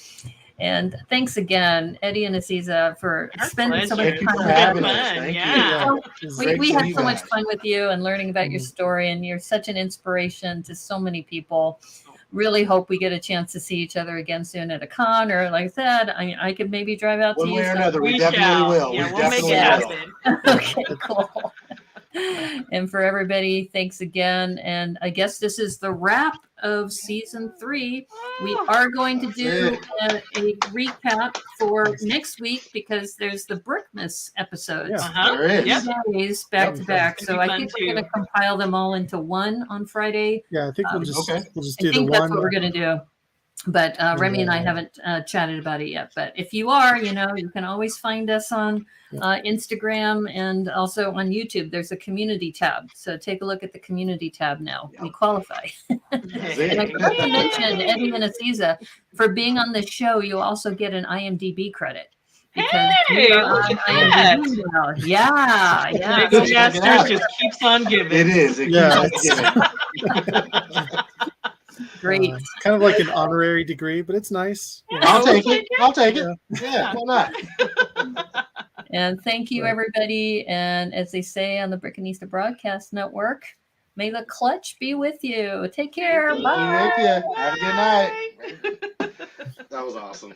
And thanks again, Eddie and Asiza, for Our spending so much pleasure. Thank you time for with having us. us. Fun, Thank yeah. you. it's We Great to had be so much back. fun with you and learning about your story, and you're such an inspiration to so many people. Really hope we get a chance to see each other again soon at a con, or like I said, I could maybe drive out One to way you. or some- another, we shall. definitely will. Yeah, We we'll make definitely it will. happen. Okay, cool. And for everybody, thanks again. And I guess this is the wrap of season 3. We are going to do a recap for next week because there's the Brickmas episodes. Yeah. Uh-huh. There is. Yep. Days back to back. It's So gonna I be think fun, we're going too. to compile them all into one on Friday. yeah. I think we'll just Okay. we'll just I do the think that's one. what we're going to do. But Remy and I haven't chatted about it yet. But if you are, you can always find us on Instagram and also on YouTube. There's a community tab. So take a look at the community tab now. We qualify. And I forgot to mention Eddie and Asiza, for being on this show, you'll also get an IMDb credit. Because Hey, we are look on at that. IMDb now. Yeah, yeah. Lego Check it out. Masters just keeps on giving. It is. It Yeah, keeps on giving. Great. Kind of like an honorary degree, but it's nice. You know. I'll we'll take it. I'll take it. Yeah, why not? And thank you, everybody. And as they say on the Brickanista Broadcast Network, May the clutch be with you. Take care. Bye. Have a good night. That was awesome.